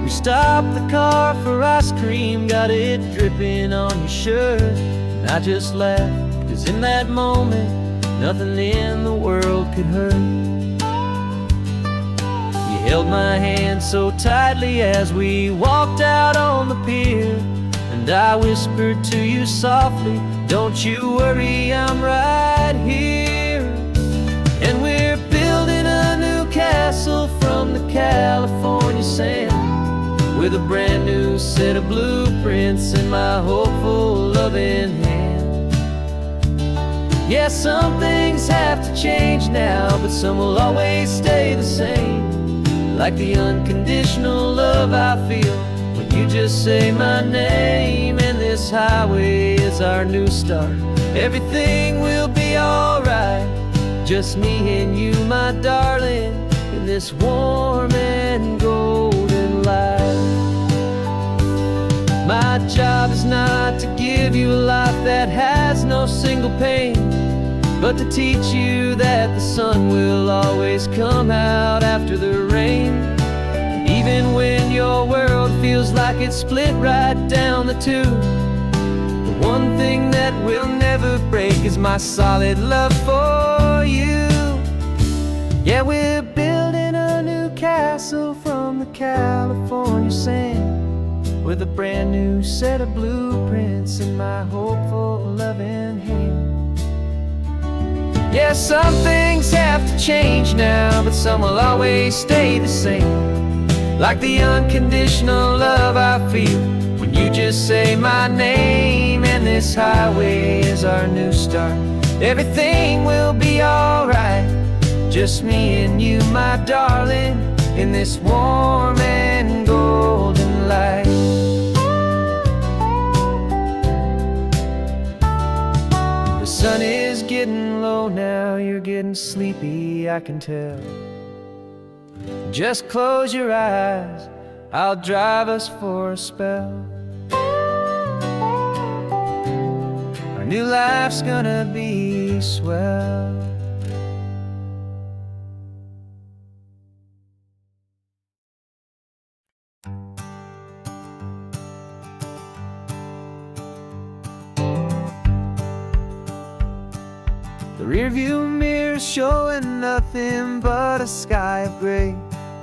We stopped the car for ice cream, got it dripping on your shirt, and I just laughed, 'cause in that moment nothing in the world could hurt. You held my hand so tightly as we walked out on the pier, and I whispered to you softly, don't you worry, I'm right here. And we're building a new castle from the California sand, with a brand new set of blueprints in my hopeful loving hand. Yeah, some things have to change now, but some will always stay the same, like the unconditional love I feel when you just say my name. And this highway is our new start. Everything will be alright, just me and you, my darling, in this warm and golden light. My job is not to give you a life that has no single pain, but to teach you that the sun will always come out after the rain. Even when your world feels like it's split right down the two, the one thing that will never break is my solid love for you. Yeah, we're building a new castle from the California sand, with a brand new set of blueprints in my hopeful loving hand. Yeah, some things have to change now, but some will always stay the same, like the unconditional love I feel when you just say my name. And this highway is our new start. Everything will be alright, just me and you, my darling, in this warm and golden light. The sun is getting low now, you're getting sleepy, I can tell. Just close your eyes, I'll drive us for a spell. Our new life's gonna be swell. The rearview mirror's showing nothing but a sky of gray.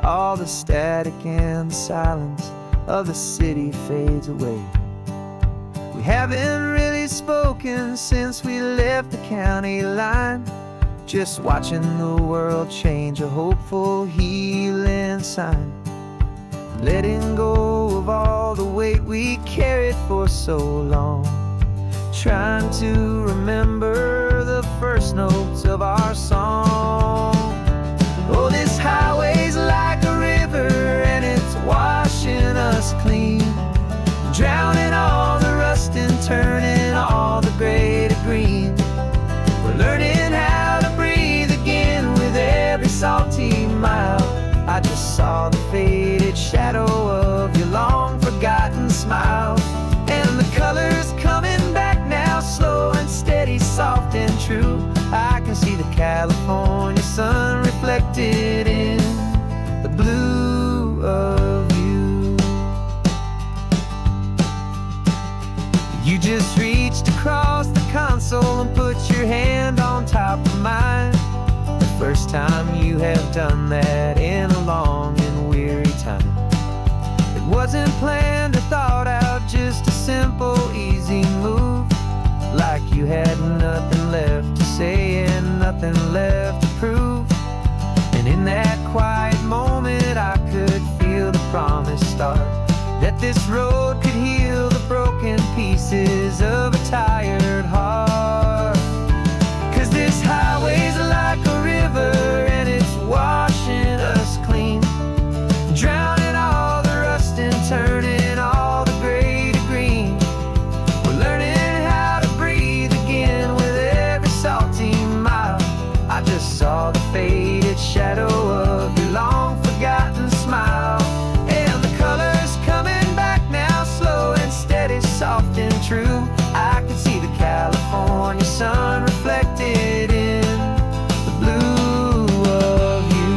All the static and the silence of the city fades away. We haven't really spoken since we left the county line, just watching the world change, a hopeful healing sign. Letting go of all the weight we carried for so long, trying to remember the first notes of our song. Oh, this highway's like a river and it's washing us clean, drowning all the rust and turning all the gray to green. We're learning how to breathe again with every salty mile. I just saw the faded shadow of your long forgotten smile, and the colors coming back now, slow and steady, soft and true. I can see the California sun reflected in the blue of you. You just reached across the console and put your hand on top of mine. The first time you have done that in a long and weary time. It wasn't planned or thought out, just a simple, easy move, like you had nothing left to say and nothing left to prove. And in in that quiet moment I could feel the promise start, that this road could heal the broken pieces of a tired heart. 'Cause this highway's like a river and it's washing us clean, drowning all the rust and turning all the gray to green. We're learning how to breathe again with every salty mile. I just saw the faded shadow of your long forgotten smile, and the colors coming back now, slow and steady, soft and true. I can see the California sun reflected in the blue of you.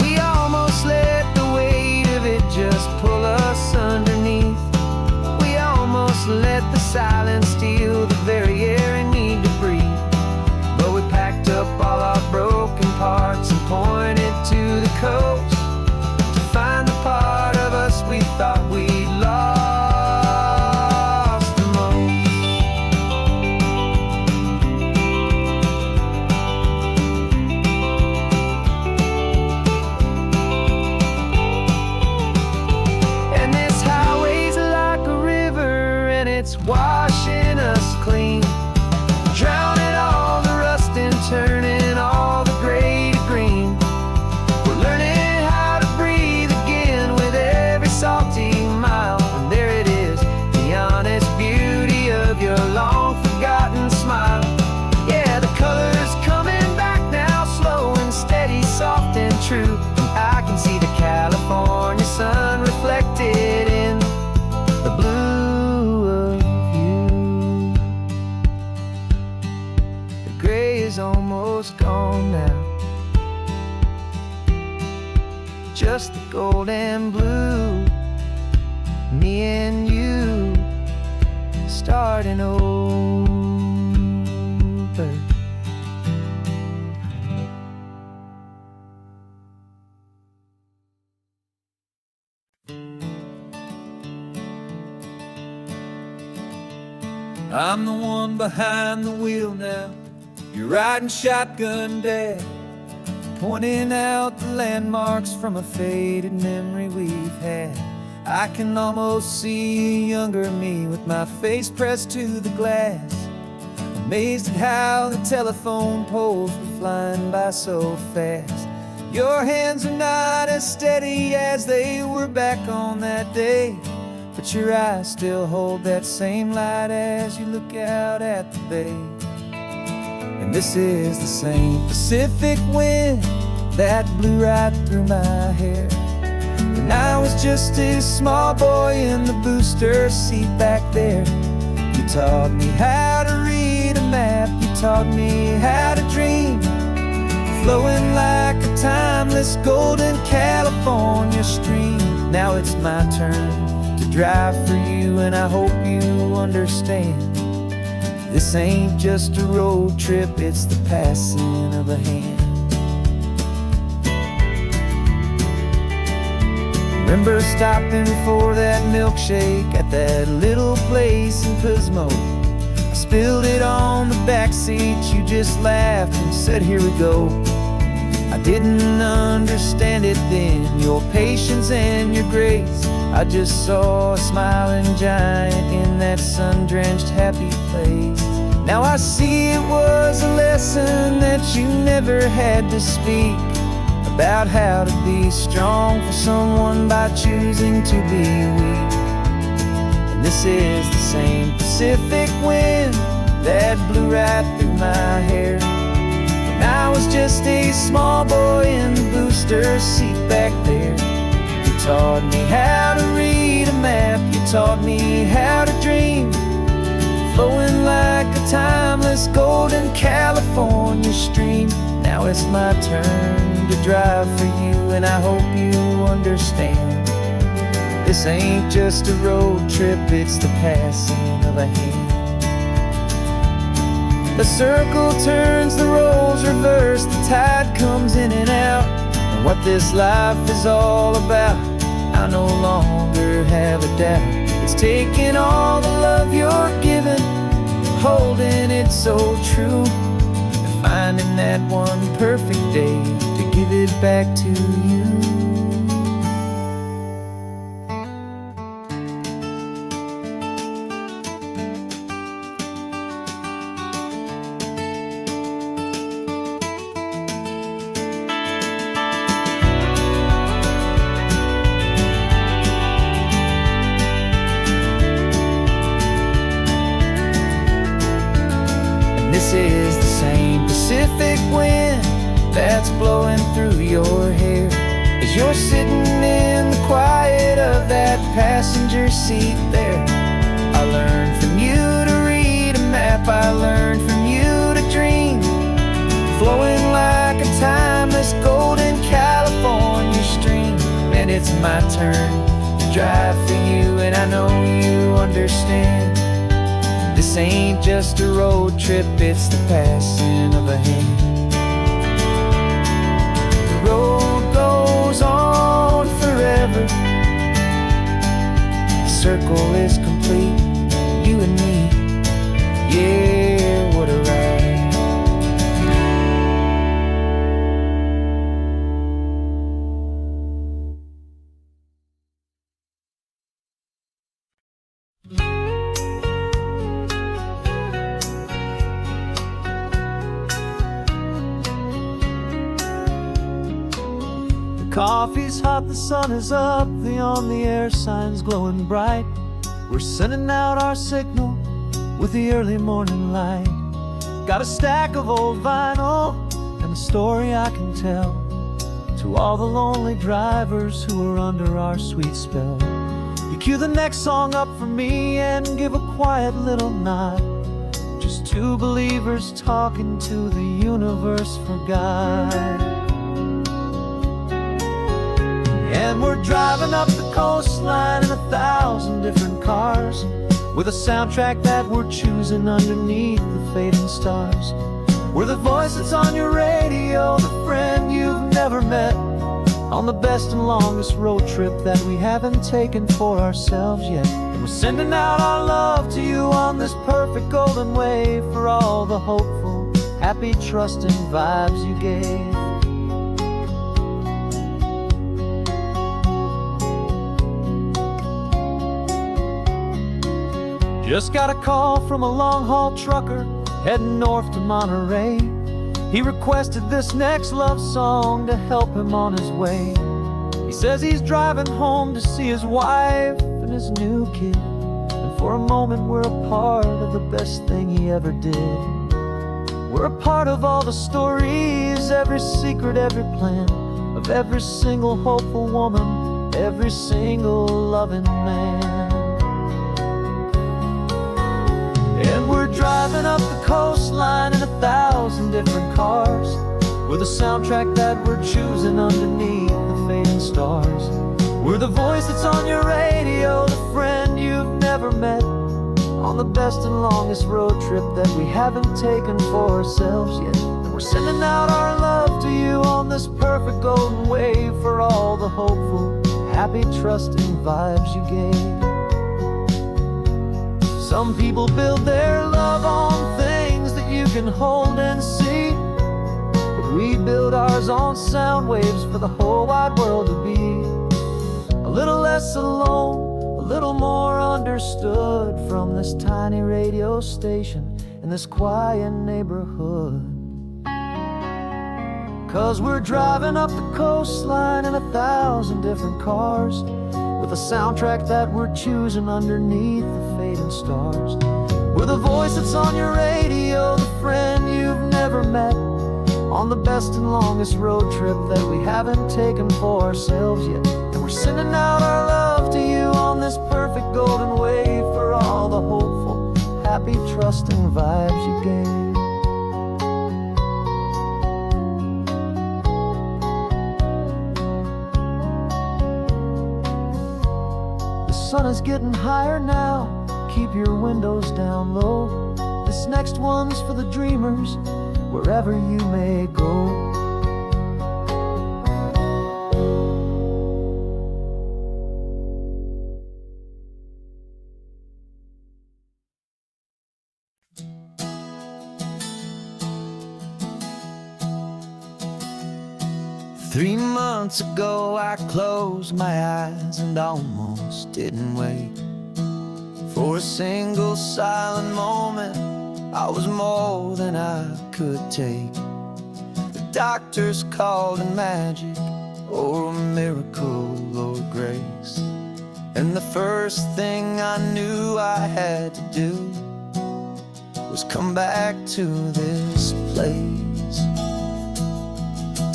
We almost let the weight of it just pull us underneath. We almost let the silence steal the very air I need to breathe. But we packed up all our broken parts and pointed to the coast to find the part of us we thought we'd lost the most. And this highway's like a river and it's washing us clean, drowning all the rust and turning all the gray to green. We're learning how to breathe again with every salty mile. And there it is, the honest beauty of your long forgotten smile. Yeah, the colors coming back now, slow and steady, soft and true. I can see the California sun reflected in the blue of you. The gray is almost gone now, just the gold and blue. Me and you starting over. I'm the one behind the wheel now. You're riding shotgun, Dad, pointing out the landmarks from a faded memory we've had. I can almost see a younger me with my face pressed to the glass, amazed at how the telephone poles were flying by so fast. Your hands are not as steady as they were back on that day, but your eyes still hold that same light as you look out at the bay. And this is the same Pacific wind that blew right through my hair when I was just a small boy in the booster seat back there. You taught me how to read a map, you taught me how to dream, flowing like a timeless golden California stream. Now it's my turn to drive for you, and I hope you understand. This ain't just a road trip, it's the passing of a hand. Remember stopping for that milkshake at that little place in Pismo? I spilled it on the back seat, you just laughed and said, "Here we go." I didn't understand it then, your patience and your grace. I just saw a smiling giant in that sun-drenched happy place. Now I see it was a lesson that you never had to speak, about how to be strong for someone by choosing to be weak. And this is the same Pacific wind that blew right through my hair when I was just a small boy in the booster seat back there. You taught me how to read a map, you taught me how to dream, flowing like a timeless golden California stream. Now it's my turn to drive for you, and I hope you understand. This ain't just a road trip, it's the passing of a hand. The circle turns, the roles reverse, the tide comes in and out. And what this life is all about, I no longer have a doubt. It's taking all the love you're giving, holding it so true, finding that one perfect day to give it back to you. This is the same Pacific wind that's blowing through your hair as you're sitting in the quiet of that passenger seat there. I learned from you to read a map, I learned from you to dream, flowing like a timeless golden California stream. And it's my turn to drive for you, and I know you understand. This ain't just a road trip, it's the passing of a hand. The road goes on forever. The circle is complete, you and me. Yeah, what a ride. Coffee's hot, the sun is up, the on-the-air sign's glowing bright. We're sending out our signal with the early morning light. Got a stack of old vinyl and a story I can tell to all the lonely drivers who are under our sweet spell. You cue the next song up for me and give a quiet little nod. Just two believers talking to the universe for God. And we're driving up the coastline in 1,000 different cars, with a soundtrack that we're choosing underneath the fading stars. We're the voice that's on your radio, the friend you've never met, on the best and longest road trip that we haven't taken for ourselves yet. And we're sending out our love to you on this perfect golden wave for all the hopeful, happy, trusting vibes you gave. Just got a call from a long-haul trucker heading north to Monterey. He requested this next love song to help him on his way. He says he's driving home to see his wife and his new kid, and for a moment we're a part of the best thing he ever did. We're a part of all the stories, every secret, every plan, of every single hopeful woman, every single loving man. And we're driving up the coastline in 1,000 different cars, with a soundtrack that we're choosing underneath the fading stars. We're the voice that's on your radio, the friend you've never met, on the best and longest road trip that we haven't taken for ourselves yet. And we're sending out our love to you on this perfect golden wave for all the hopeful, happy, trusting vibes you gave. Some people build their love on things that you can hold and see, but we build ours on sound waves for the whole wide world to be a little less alone, a little more understood from this tiny radio station in this quiet neighborhood. 'Cause we're driving up the coastline in 1,000 different cars, with a soundtrack that we're choosing underneath the fading stars. We're the voice that's on your radio, the friend you've never met, on the best and longest road trip that we haven't taken for ourselves yet. And we're sending out our love to you on this perfect golden wave for all the hopeful, happy, trusting vibes you gave. The sun is getting higher now, keep your windows down low. This next one's for the dreamers, wherever you may go. 3 months ago I closed my eyes and almost didn't wait for a single silent moment. I was more than I could take. The doctors called it magic, or a miracle, or grace. And the first thing I knew I had to do was come back to this place,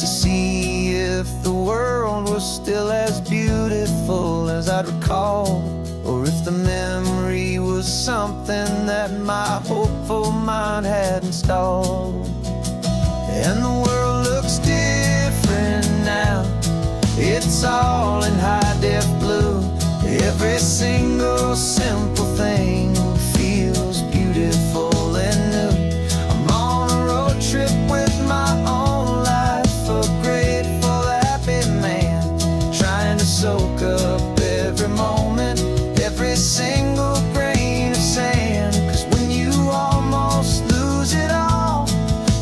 to see if the world was still as beautiful as I'd recall, or if the memory was something that my hopeful mind had installed. And the world looks different now. It's all in high-def blue. Every single simple thing feels beautiful and new. I'm on a road trip with my own life, a grateful, happy man, trying to soak up every moment, every single grain of sand. 'Cause when you almost lose it all,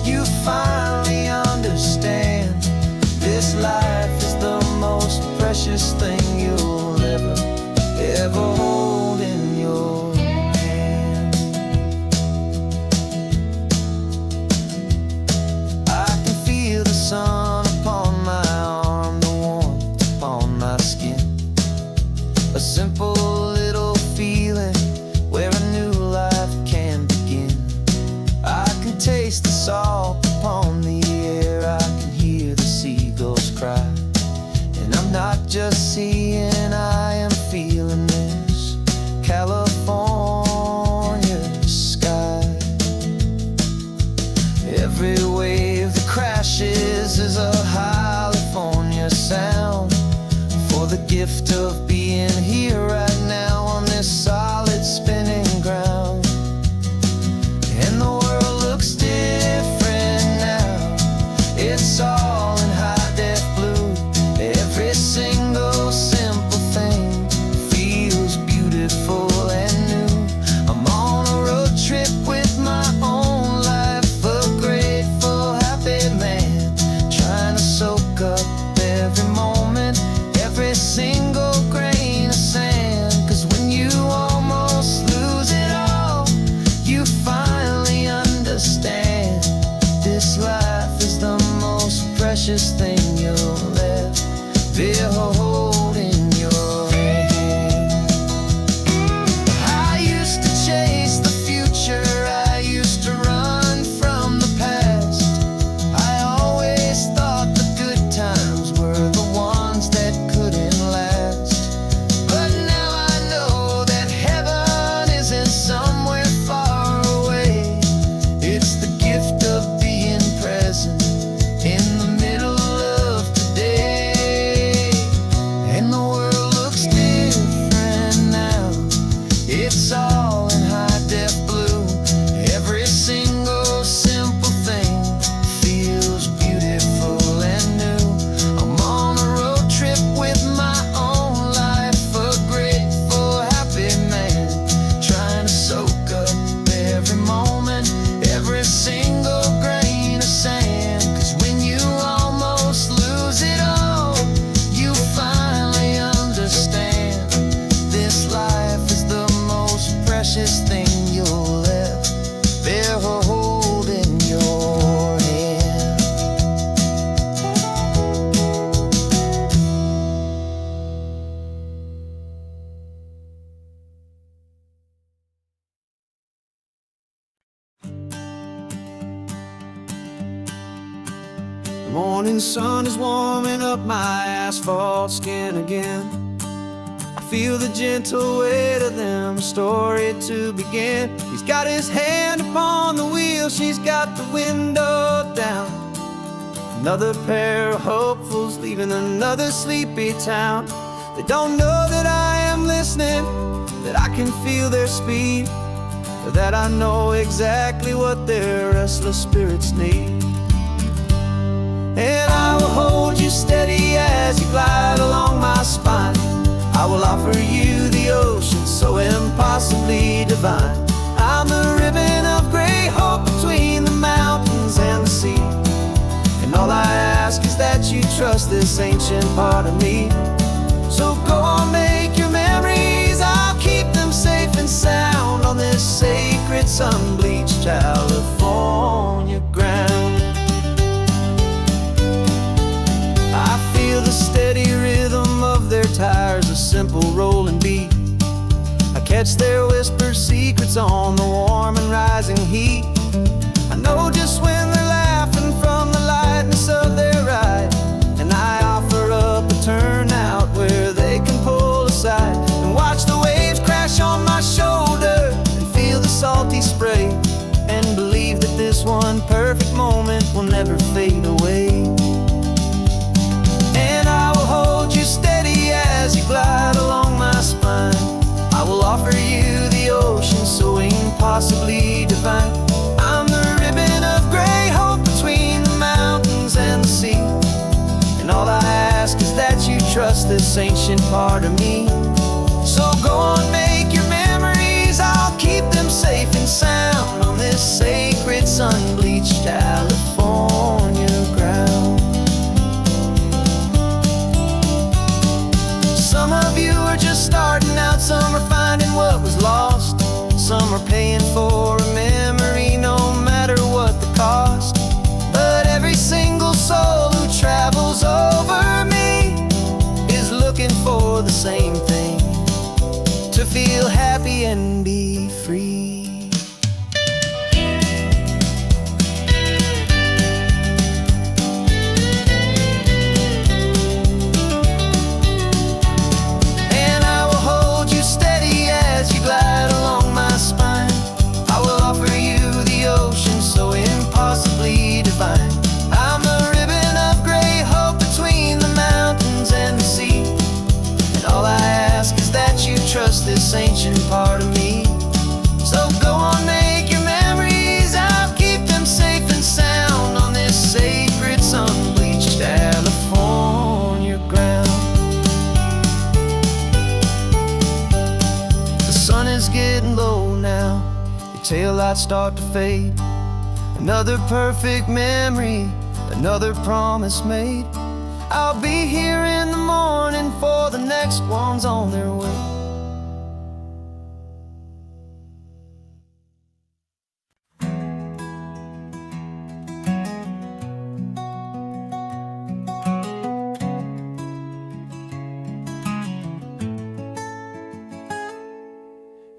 you finally understand this life is the most precious thing you'll ever hold in your hand. I can feel the sun upon my arm, the warmth upon my skin, a simple little feeling where a new life can begin. I can taste the salt upon the air, I can hear the seagulls cry, and I'm not just seeing, I am feeling this California sky. Every wave that crashes is a California sound, for the gift of being here right now on this solid spinning ground. And the world looks different now. It's all in high-def blue. Every single simple thing feels beautiful and new. I'm on a road trip with my own life, a grateful, happy man, trying to soak up every moment, every single grain of sand. 'Cause when you almost lose it all, you finally understand this life is the most precious thing you'll ever hold in your hand. I used to chase the future, I used to run from the past. I always thought the good times were the ones that couldn't last. But now I know that heaven isn't somewhere far away. It's the gift of being present in the middle of today. And the world looks different now. It's all in high-def blue. Every single simple thing feels beautiful and new. I'm on a road trip with my own life, a grateful, happy man, trying to soak up every moment, every single grain of sand. 'Cause when you almost lose it all, you finally understand this life is the most precious thing you'll ever hold in your hand. The morning sun is warming up my asphalt skin again. I feel the gentle weight of them, story to begin. He's got his hand upon the wheel, she's got the window down. Another pair of hopefuls leaving another sleepy town. They don't know that I am listening, that I can feel their speed, or that I know exactly what their restless spirits need. And I will hold you steady as you glide along my spine. I will offer you the ocean so impossibly divine. I'm the ribbon of gray hope between the mountains and the sea. And all I ask is that you trust trust this ancient part of me. So go on, make your memories, I'll keep them safe and sound on this sacred sun-bleached California ground. I feel the steady rhythm of their tires, a simple rolling beat. I catch their whispered secrets on the warm and rising heat. I know just when they're laughing from the lightness of their ride, and I offer up a turnout where they can pull aside and watch the waves crash on my shoulder and feel the salty spray, and believe that this one perfect moment will never fade away. And I will hold you steady as you glide along my spine. I will offer you the ocean so impossibly divine. I'm the ribbon of gray hope between the mountains and the sea, and all I ask is that you trust this ancient part of me. So go on, make your memories, I'll keep them safe and sound on this sacred sun-bleached California ground. Some of you are just starting out, some are finding what was lost, some are paying for a memory no matter what the cost. But every single soul who travels over me is looking for the same thing, to feel happy and be free. I'm the ribbon of gray hope between the mountains and the sea, and all I ask is that you trust this ancient part of me. So go on, make your memories, I'll keep them safe and sound on this sacred sun-bleached California ground. The sun is getting low now, your taillights start to fade. Another perfect memory, another promise made. I'll be here in the morning for the next ones on their way.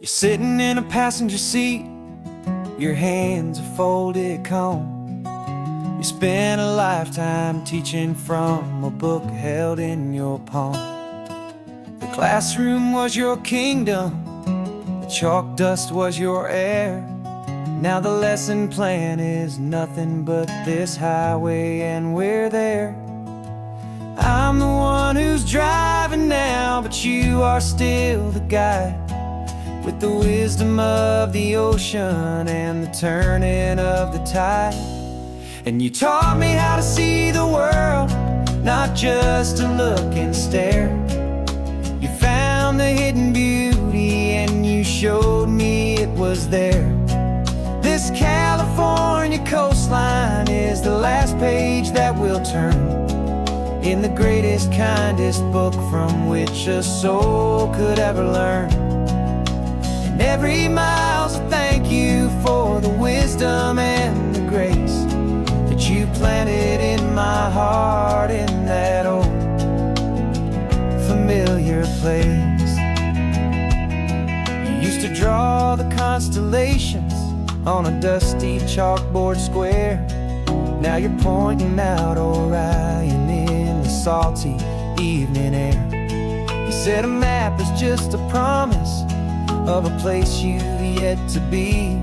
You're sitting in a passenger seat, your hands are folded calm. You spent a lifetime teaching from a book held in your palm. The classroom was your kingdom, the chalk dust was your air. Now the lesson plan is nothing but this highway, and we're there. I'm the one who's driving now, but you are still the guide, with the wisdom of the ocean and the turning of the tide. And you taught me how to see the world, not just to look and stare. You found the hidden beauty and you showed me it was there. This California coastline is the last page that we'll turn in the greatest, kindest book from which a soul could ever learn. Every mile's a thank you for the wisdom and the grace that you planted in my heart in that old familiar place. You used to draw the constellations on a dusty chalkboard square. Now you're pointing out Orion in the salty evening air. You said a map is just a promise of a place you've yet to be,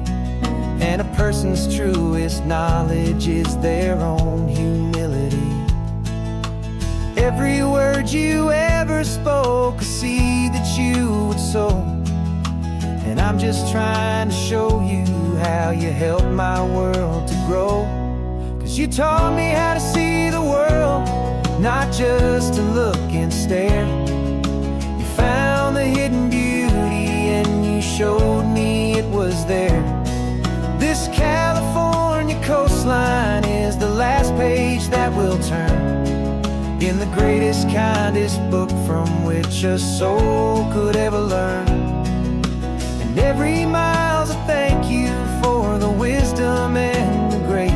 and a person's truest knowledge is their own humility. Every word you ever spoke, a seed that you would sow, and I'm just trying to show you how you helped my world to grow. 'Cause you taught me how to see the world, not just to look and stare. You found the hidden beauty and you showed me it was there. This California coastline is the last page that we'll turn in greatest, kindest book from which a soul could ever learn. And every mile's a thank you for the wisdom and the grace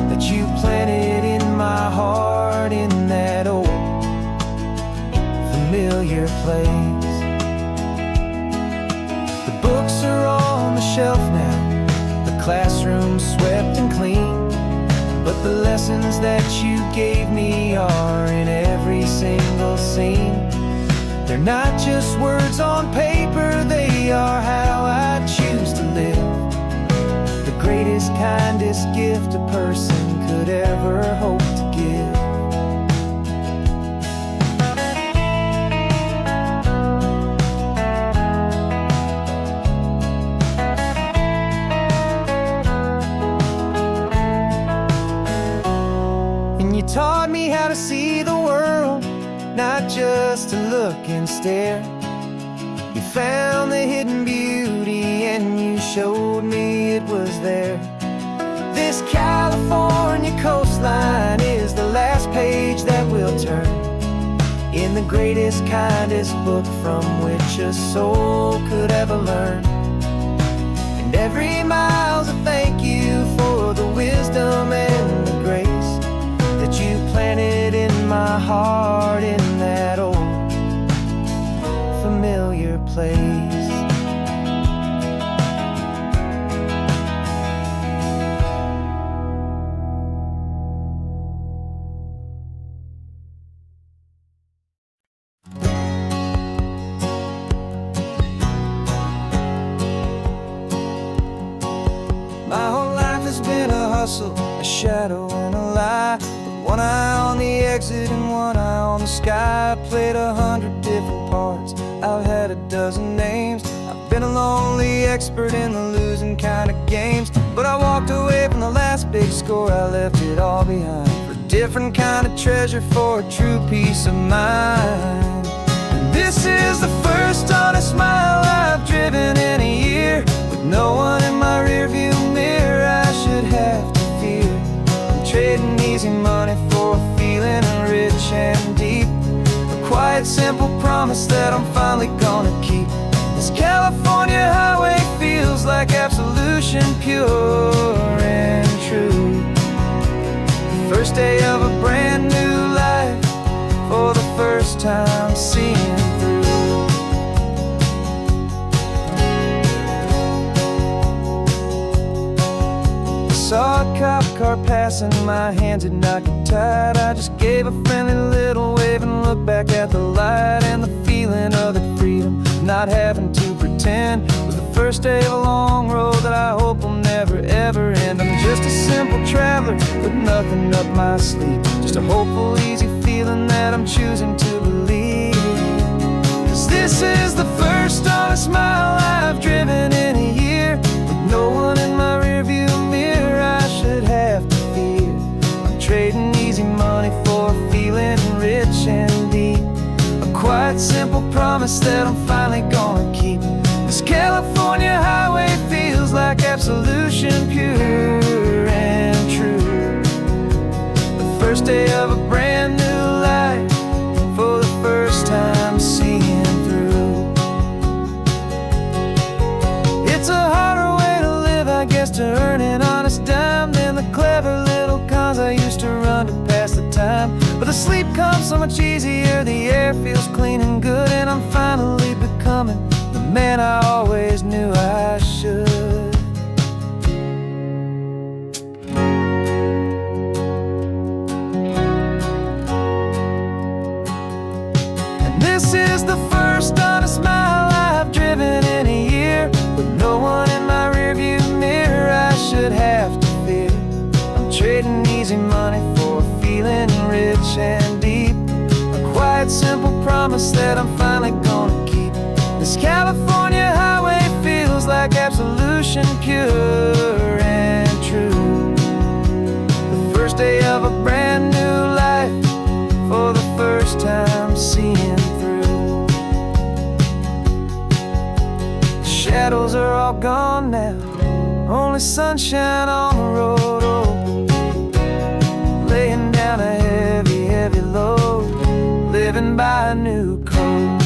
that you planted in my heart in that old familiar place. The books are on the shelf now, the classroom swept and clean, but the lessons that you gave me are in every single scene. They're not just words on paper, they are how I choose to live. The greatest, kindest gift a person could ever hope to give. You taught me how to see the world, not just to look and stare. You found the hidden beauty and you showed me it was there. This California coastline is the last page that we'll turn in the greatest, kindest book from which a soul could ever learn. And every mile's a thank you for the wisdom and the grace that you planted in my heart in that old familiar place. My whole life has been a hustle, a shadow and a lie. One eye on the exit and one eye on the sky. I played 100 different parts, I've had a dozen names. I've been a lonely expert in the losing kind of games. But I walked away from the last big score, I left it all behind for a different kind of treasure, for a true peace of mind. And this is the first honest mile I've driven in a year, with no one in my rearview mirror I should have to fear. I'm trading easy money for a feeling rich and deep, a quiet, simple promise that I'm finally gonna keep. This California highway feels like absolution, pure and true. The first day of a brand new life, for the first time seeing through. Saw a cop car passing, my hands had not get tied. I just gave a friendly little wave and looked back at the light. And the feeling of the freedom, not having to pretend, was the first day of a long road that I hope will never ever end. I'm just a simple traveler with nothing up my sleeve, just a hopeful, easy feeling that I'm choosing to believe. 'Cause this is the first honest mile I've driven in a year, with no one in my rearview mirror I should have to fear. I'm trading easy money for a feeling rich and deep, a quiet, simple promise that I'm finally gonna keep. This California highway feels like absolution, pure and true. The first day of a brand new life, for the first time seeing through. It's a harder way to live, I guess, to earn an honest dime than the clever little cons I used to run to pass the time. But the sleep comes so much easier, the air feels clean and good, and I'm finally becoming the man I always knew I should. And this is the first honest mile I've driven in a year, with no one in my rearview mirror I should have to fear. I'm trading easy money for a feeling rich and deep, a quiet, simple promise that I'm finally gonna keep. This California highway feels like absolution, pure and true. The first day of a brand new life, for the first time seeing through. The shadows are all gone now, only sunshine on the road. Oh, laying down a heavy, heavy load. living by a new code.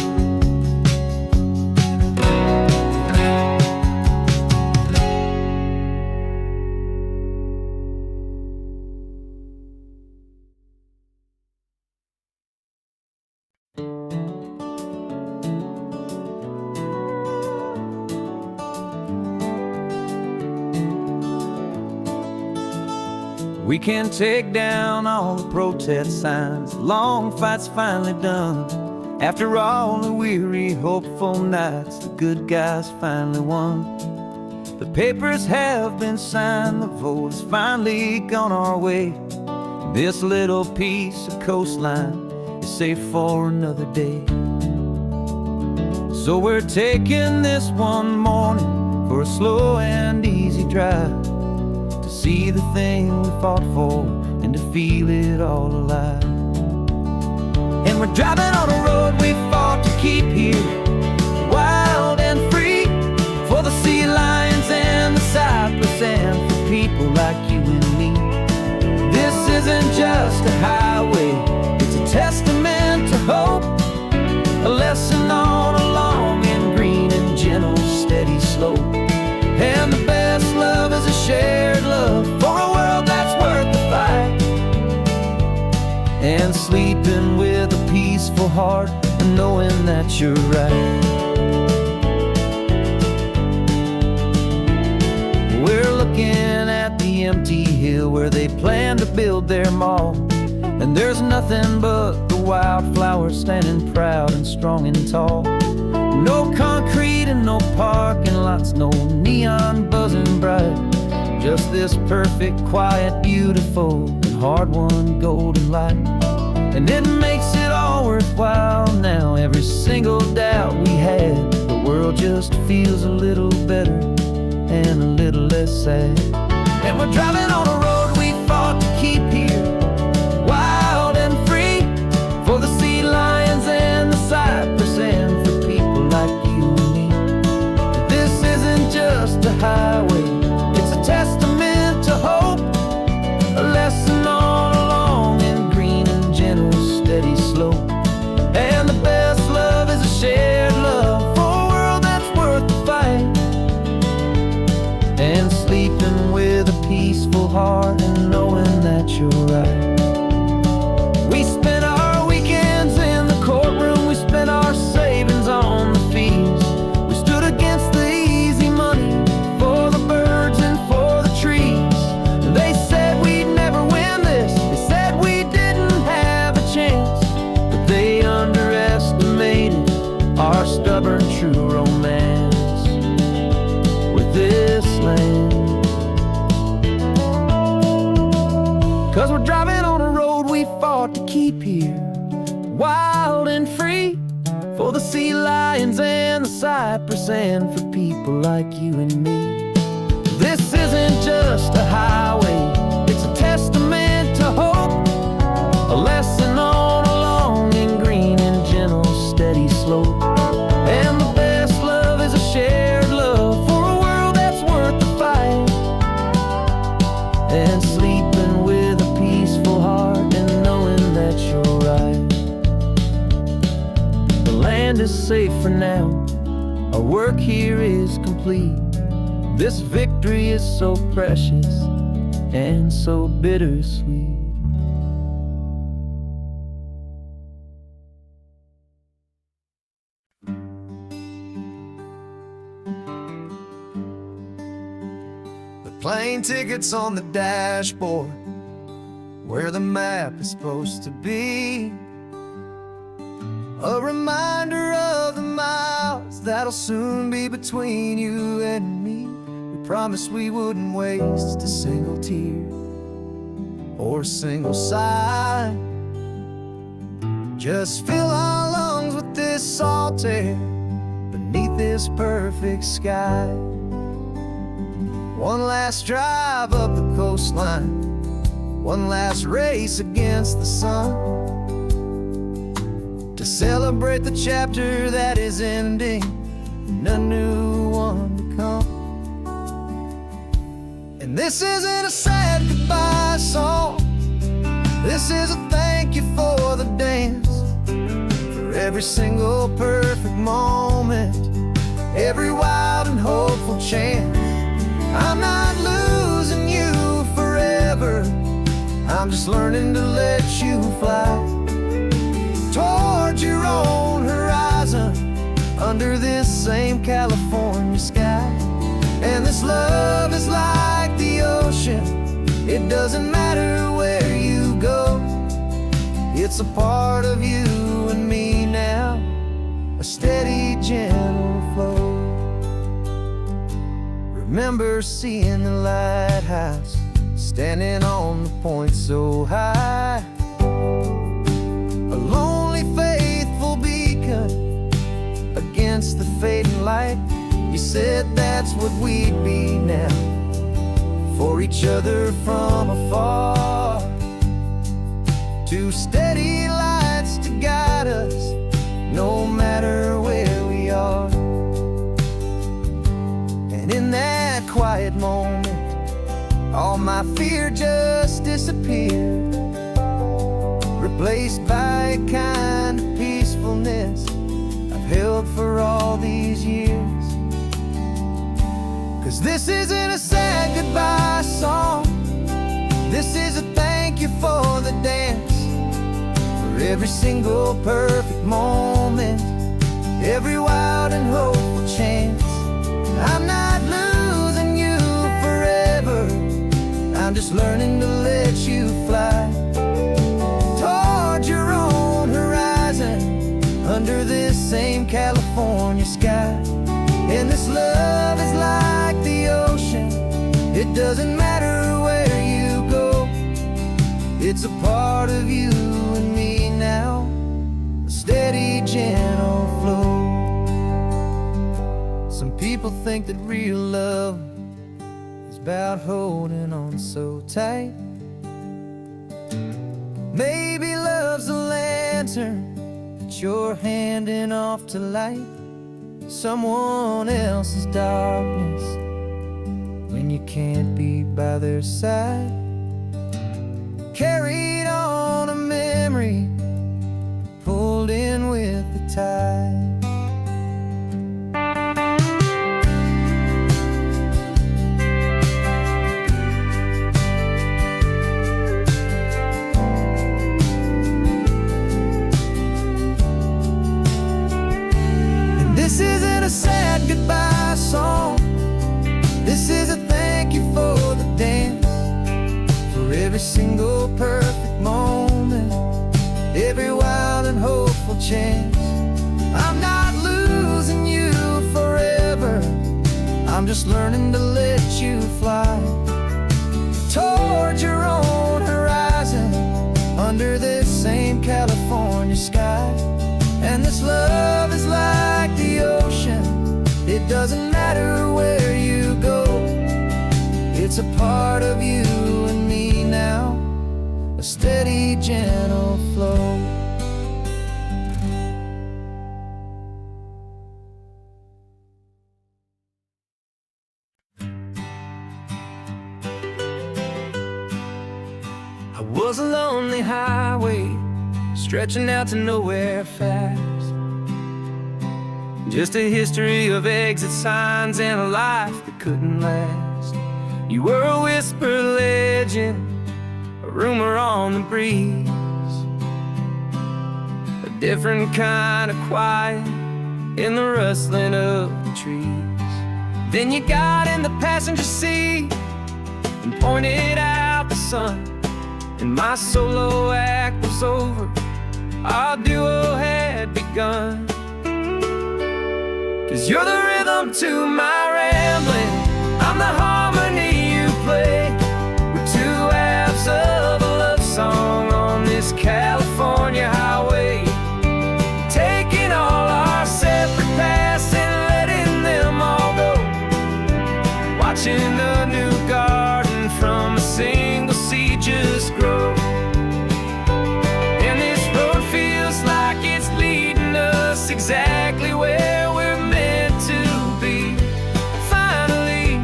We can take down all the protest signs. Long fight's finally done. After all the weary, hopeful nights, the good guys finally won. The papers have been signed, the vote has finally gone our way. This little piece of coastline is safe for another day. So we're taking this one morning for a slow and easy drive, to see the thing we fought for and to feel it all alive. And we're driving on a road we fought to keep here, wild and free, for the sea lions and the cypress and for people like you and me. This isn't just a highway, it's a testament to hope, a lesson on a long and green and gentle steady slope. And the best love is a shared love for a world that's worth the fight, and sleeping with a peaceful heart and knowing that you're right. We're looking at the empty hill where they plan to build their mall, and there's nothing but the wildflowers standing proud and strong and tall. No concrete and no parking lots, no neon buzzing bright, just this perfect, quiet, beautiful, and hard-won golden light. And it makes it all worthwhile now, every single doubt we had. The world just feels a little better and a little less sad. And we're driving on a road we fought to keep here, wild and free, for the sea lions and the cypress and for people like you and me. This isn't just a highway, it's a testament to hope, a lesson on a long and green and gentle steady slope. And the best love is a shared love for a world that's worth the fight, and sleeping with a peaceful heart and knowing that you're right. We spent our weekends in the courtroom, we spent our savings on the fees. We stood against the easy money for the birds and for the trees. They said we'd never win this, they said we didn't have a chance, but they underestimated our stubborn true romance with this land. 'Cause we're driving on a road we fought to keep here, wild and free, for the sea lions and the cypress and for people like you and me. This isn't just a highway, it's a testament to hope, a lesson on a long and green and gentle steady slope. And the best love is a shared love for a world that's worth the fight, and sleeping with a peaceful heart and knowing that you're right. The land is safe for now, our work here is complete. This victory is so precious and so bittersweet. Plane tickets on the dashboard, where the map is supposed to be. A reminder of the miles that'll soon be between you and me. We promised we wouldn't waste a single tear or a single sigh. Just fill our lungs with this salt air beneath this perfect sky. One last drive up the coastline, one last race against the sun, to celebrate the chapter that is ending and a new one to come. And this isn't a sad goodbye song, this is a thank you for the dance, every single perfect moment, every wild and hopeful chance. I'm not losing you forever, I'm just learning to let you fly towards your own horizon, under this same California sky. And this love is like the ocean, it doesn't matter where you go, it's a part of you and me now, a steady, gentle flow. Remember seeing the lighthouse, standing on the point so high, a lonely, faithful beacon against the fading light. You said that's what we'd be now, for each other from afar. Two steady lights to guide us, no matter where we are. And in that quiet moment, all my fear just disappeared, replaced by a kind of peacefulness I've held for all these years. 'Cause this isn't a sad goodbye song, this is a thank you for the dance, for every single perfect moment, every wild and hopeful chance. I'm not losing you forever, I'm just learning to let you fly towards your own horizon, under this same California sky. And this love is like the ocean, it doesn't matter where you go, it's a part of you and me now, a steady, gentle flow. Some people think that real love is about holding on so tight. Maybe love's a lantern that you're handing off to light someone else's darkness when you can't be by their side. Carried on a memory, pulled in with the tide. This isn't a sad goodbye song, this is a thank you for the dance, for every single perfect moment, every wild and hopeful chance. I'm not losing you forever, I'm just learning to let you fly towards your own horizon, under this same California sky. And this love is like the ocean, it doesn't matter where you go, it's a part of you and me now, a steady, gentle flow. I was a lonely highway, stretching out to nowhere fast, just a history of exit signs and a life that couldn't last. You were a whisper legend, a rumor on the breeze, a different kind of quiet in the rustling of the trees. Then you got in the passenger seat and pointed out the sun, and my solo act was over, our duo had begun. 'Cause you're the rhythm to my rambling, I'm the harmony you play. We're two halves of a love song on this California highway, taking all our separate paths and letting them all go, watching a new garden from a single seed just grow. And this road feels like it's leading us exactly where we're meant to be. Finally,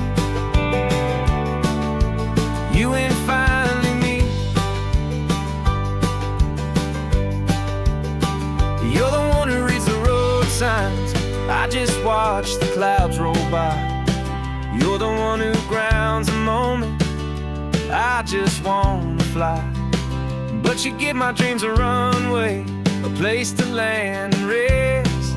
clouds roll by. You're the one who grounds the moment. I just wanna fly, but you give my dreams a runway, a place to land and rest.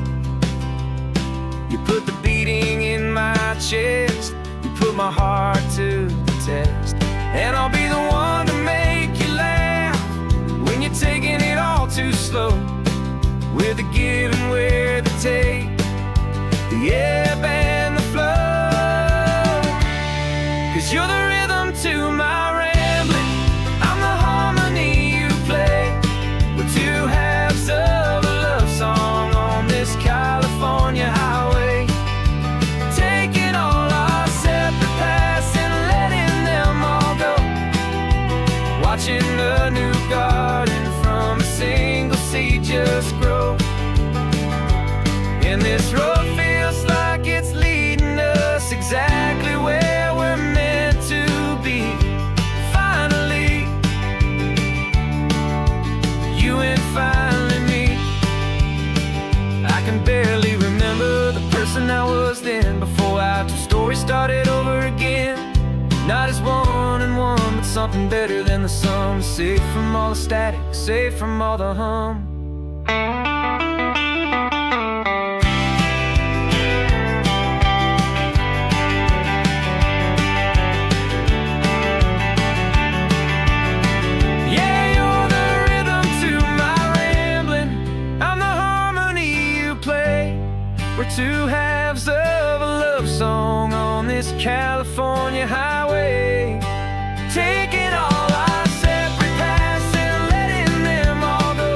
You put the beating in my chest, you put my heart to the test. And I'll be the one to make you laugh when you're taking it all too slow. We're the give and we're the take, the ebb and the flow. 'Cause you're the rhythm to my rambling, I'm the harmony you play. We're two halves of a love song on this California highway, taking all our separate paths and letting them all go. Watching a new garden from a single seed just grow. And this road feels like it's leading us exactly where we're meant to be. Finally, you and finally me. I can barely remember the person I was then, before our two stories started over again. Not as one and one, but something better than the sum. Safe from all the static, safe from all the hum. Yeah, you're the rhythm to my rambling, I'm the harmony you play. We're two halves of a love song on this California highway, taking all our separate paths and letting them all go.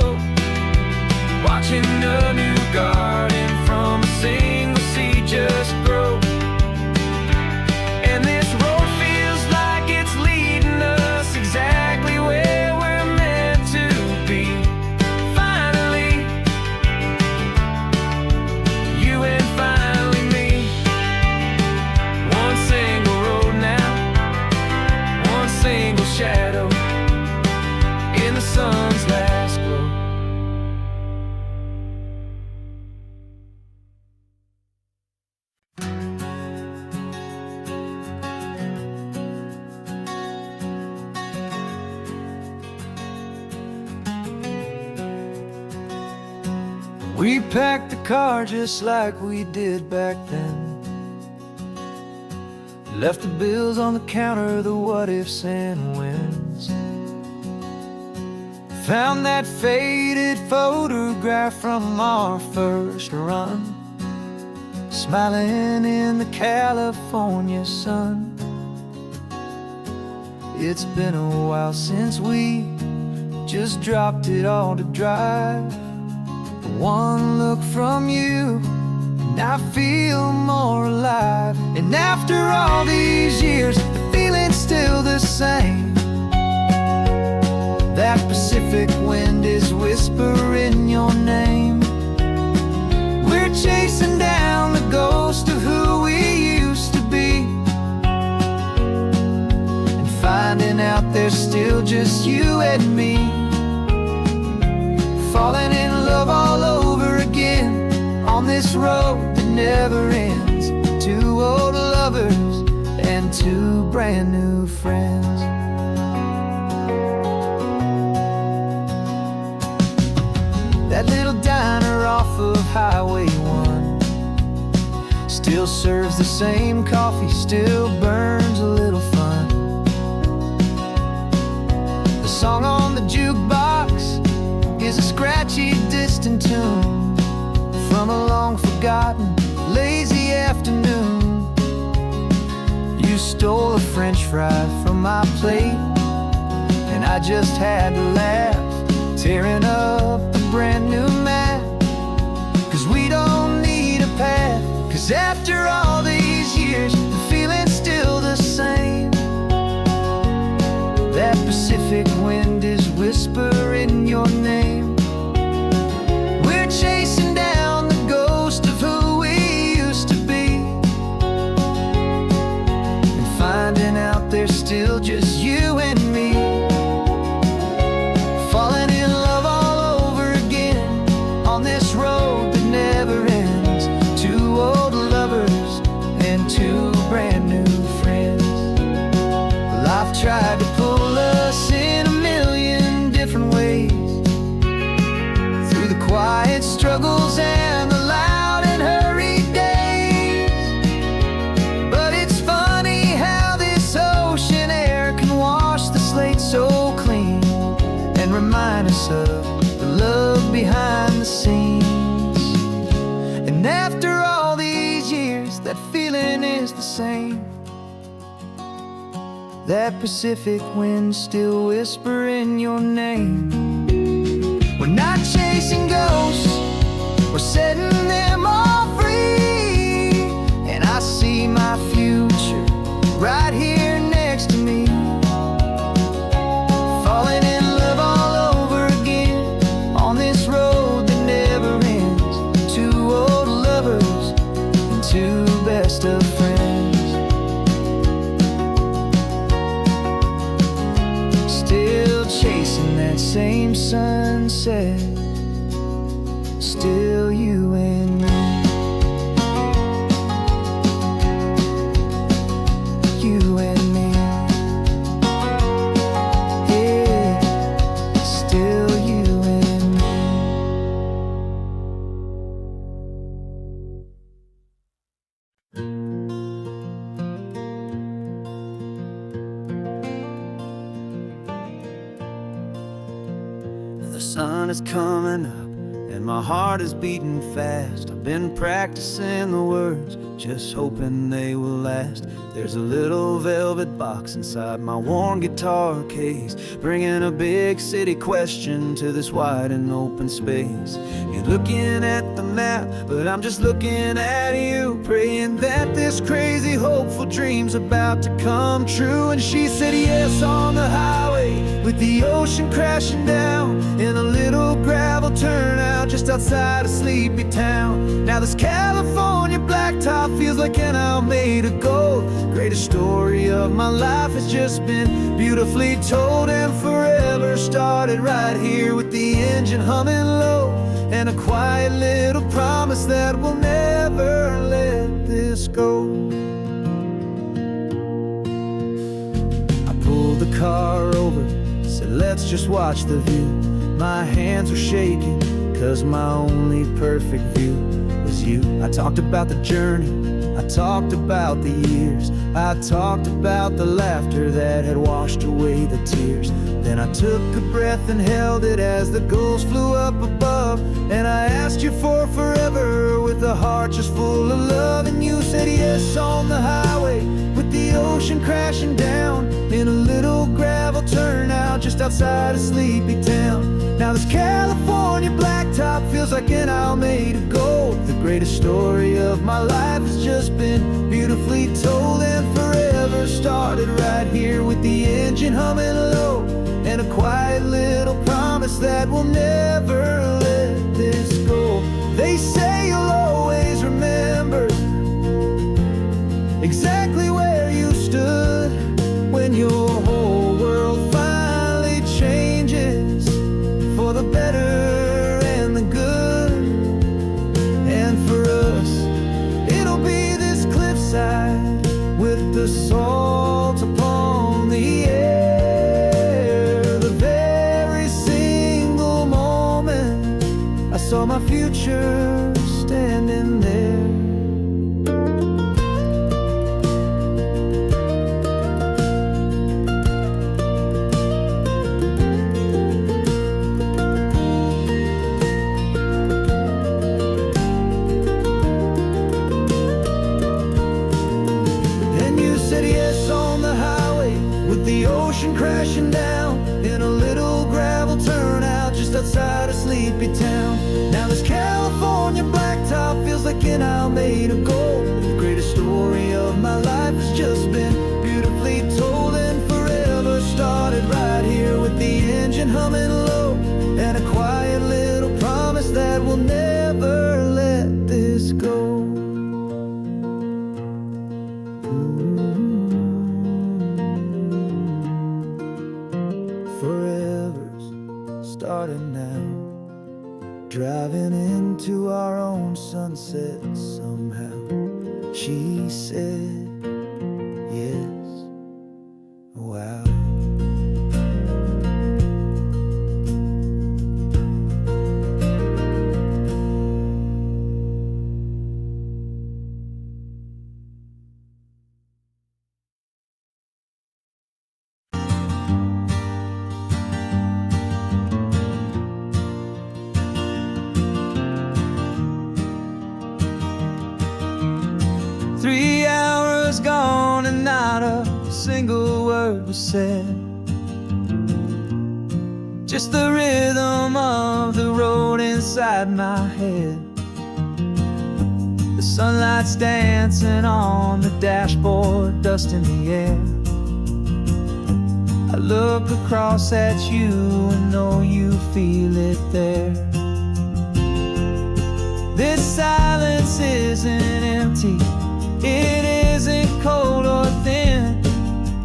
Watching a new garden from a single seed just grow. And this road feels like it's leading us exactly where we're meant to be. Finally, you and finally me. One single road now, one single shadow in the sun's last glow. We packed the car just like we did back then. Left the bills on the counter, the what ifs and whens. Found that faded photograph from our first run, smiling in the California sun. It's been a while since we just dropped it all to drive. One look from you and I feel more alive. And after all these years, the feeling's still the same. That Pacific wind is whispering your name. We're chasing down the ghost of who we used to be, and finding out there's still just you and me. Falling in love all over again on this road that never ends. Two old lovers and two brand new friends. That little diner off of Highway 1 still serves the same coffee, still burns a little fun. The song on the jukebox is a scratchy, distant tune from a long forgotten, lazy afternoon. You stole a French fry from my plate, and I just had to laugh, tearing up the brand new map. 'Cause we don't need a path, 'cause after all these years, the feeling's still the same. That Pacific wind is whispering your name. We're chasing down the ghost of who we used to be, and finding out there's still just you and me. Falling in love all over again on this road that never ends. Two old lovers that feeling is the same. That Pacific wind still whispering your name. We're not chasing ghosts, we're setting them all free. And I see my future right here next to me. Falling in love all over again on this road that never ends. Two old lovers and two best of friends. Still chasing that same sunset. Still you and me. You and me. Yeah, still you and me. The sun is coming up and my heart is beating fast. I've been practicing the words, just hoping they will last. There's a little velvet box inside my worn guitar case, bringing a big city question to this wide and open space. You're looking at the map, but I'm just looking at you, praying that this crazy hopeful dream's about to come true. And she said yes on the highway, with the ocean crashing down in a little gravel turnout just outside of sleepy town. Now this California blacktop feels like an isle made of gold. Greatest story of my life has just been beautifully told, and forever started right here with the engine humming low, and a quiet little promise that we'll never let this go. I pulled the car over, said let's just watch the view. My hands were shaking, cause my only perfect view was you. I talked about the journey, I talked about the years, I talked about the laughter that had washed away the tears. Then I took a breath and held it as the gulls flew up above, and I asked you for forever with a heart just full of love. And you said yes on the highway, with the ocean crashing down in a little gravel turnout just outside of sleepy town. Now this California blacktop feels like an isle made of gold. The greatest story of my life has just been beautifully told, and forever started right here with the engine humming low, and a quiet little promise that we'll never let this go. They say you'll always remember exactly where you stood when your whole world finally changes for the better and the good. And for us, it'll be this cliffside with the salt upon the air. The very single moment I saw my future standing there. The ocean crashing down in a little gravel turnout just outside of sleepy town. Now this California blacktop feels like an isle made of gold. The greatest story of my life has just been beautifully told, and forever started right here with the engine humming low, and a quiet little promise that we'll never let this go. Forever's started now, driving into our own sunset somehow. She said yes, wow. 3 hours gone and not a single word was said. Just the rhythm of the road inside my head. The sunlight's dancing on the dashboard, dust in the air. I look across at you and know you feel it there. This silence isn't empty, it isn't cold or thin.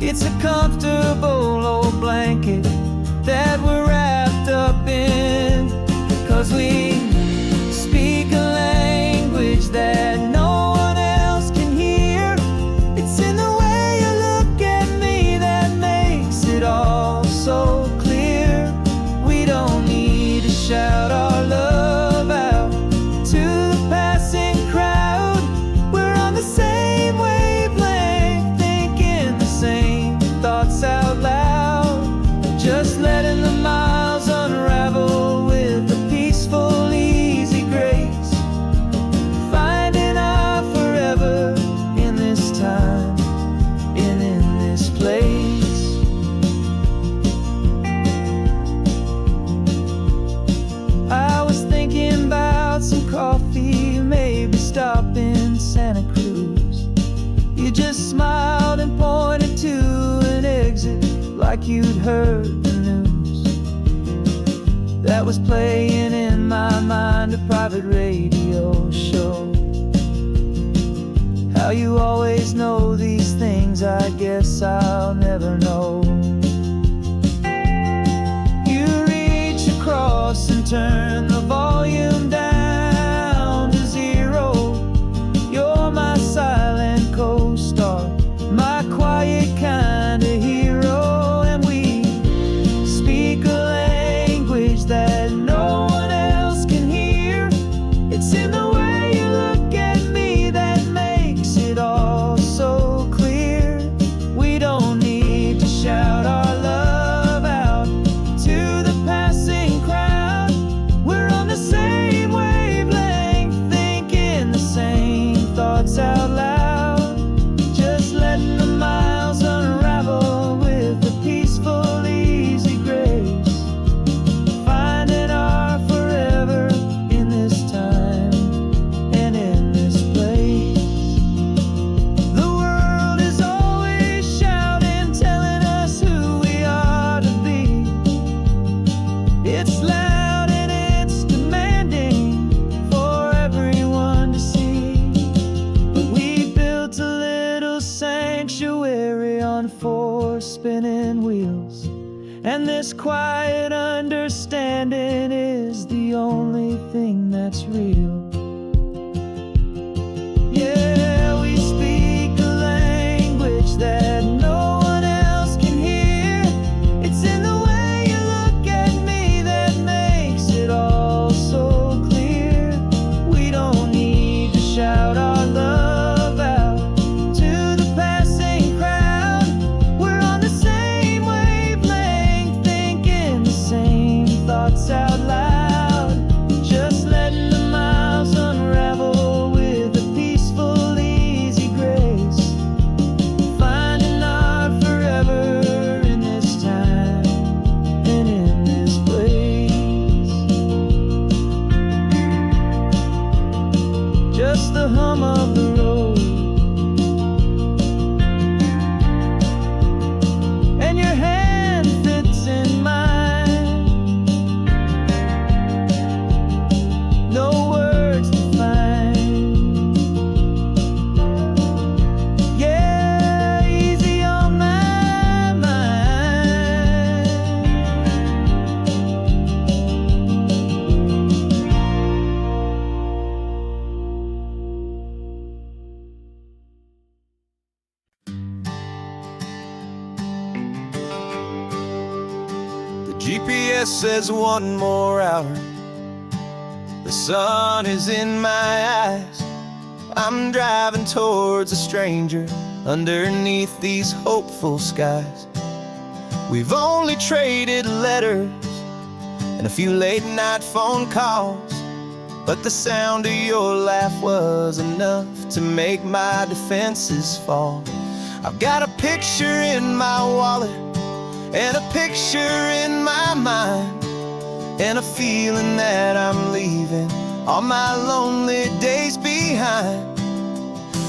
It's a comfortable old blanket that we're wrapped up in. 'Cause we speak a language that no one else can hear. It's in the way you look at me that makes it all so clear. We don't need to shout our love out to the passing crowd. We're on the same wavelength, thinking the same thoughts out loud. Just letting the miles unravel with a peaceful, easy grace. Finding our forever in this time and in this place. I was thinking about some coffee, maybe stop in Santa Cruz. You just smiled and pointed to an exit like you'd heard the news. That was playing in my mind, a private radio show. How you always know these things, I guess I'll never know. You reach across and turn the volume down to 0. You're my silent co-star, my quiet kind of hero. And we speak a language that no one else can hear. It's in the way you look at me that makes it all so clear. We don't need to shout our love out to the passing crowd. We're on the same wavelength, thinking the same thoughts out loud. Just letting the miles unravel with a peaceful, easy grace. Finding our forever in this time and in this place. The world is always shouting, telling us who we are to be. It's loud and it's demanding for everyone to see. But we built a little sanctuary on 4 spinning wheels, and this quiet understanding is the only thing that's real. Yeah, we speak a language that no one else can hear. It's in the way you look at me that makes it all so clear. We don't need to shout our love out to the passing crowd. We're on the same wavelength, thinking the same thoughts out loud. Just letting the miles unravel with a peaceful, easy grace. Finding our forever in this time and in this place. Just the hum of the road and your hand fits in mine. No words to find. Yeah, easy on my mind. The GPS says 1 more hour. The sun is in my eyes. I'm driving towards a stranger underneath these hopeful skies. We've only traded letters and a few late night phone calls. but the sound of your laugh was enough to make my defenses fall. I've got a picture in my wallet and a picture in my mind, and a feeling that I'm leaving all my lonely days behind.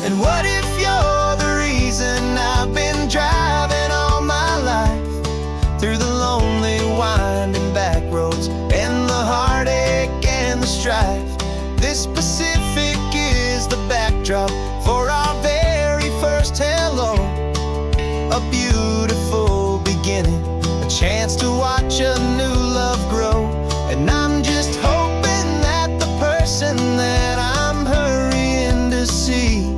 And what if you're the reason I've been driving all my life, through the lonely winding back roads and the heartache and the strife? This Pacific is the backdrop for our very first hello, a beautiful beginning, a chance to watch a new love grow. And I'm just hoping that the person that I'm hurrying to see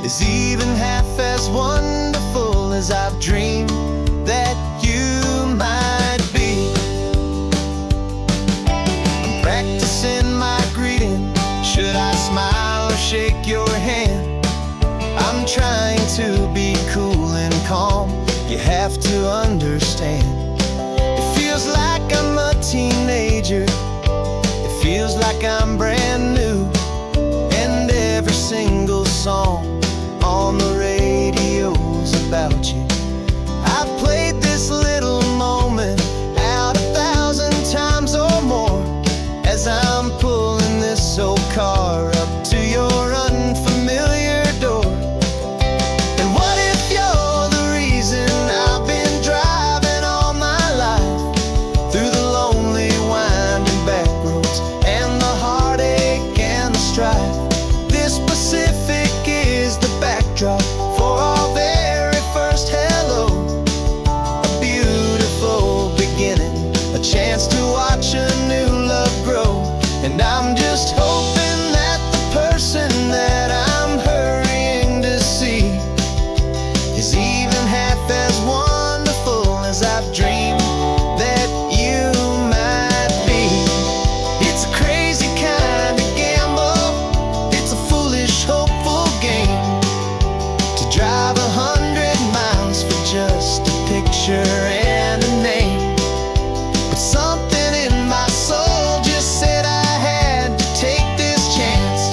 is even half as wonderful as I've dreamed that you might be. I'm practicing my greeting. Should I smile or shake your hand? I'm trying to be cool and calm. You have to understand. It feels like I'm a teenager. It feels like I'm brand new. And every single song on the radio's about you. I've played this little moment out 1,000 times or more, as I'm pulling this old car up to your unfamiliar door. And what if you're the reason I've been driving all my life, through the lonely winding back roads and the heartache and the strife? This Pacific is the backdrop for our very first hello, a beautiful beginning, a chance to watch a new love grow. And I'm just hoping that the person that I'm hurrying to see is even half as wonderful as I've dreamed that you might be. It's a crazy kind of gamble, it's a foolish, hopeful game, to drive 100 miles for just a picture and a name. But something in my soul just said I had to take this chance,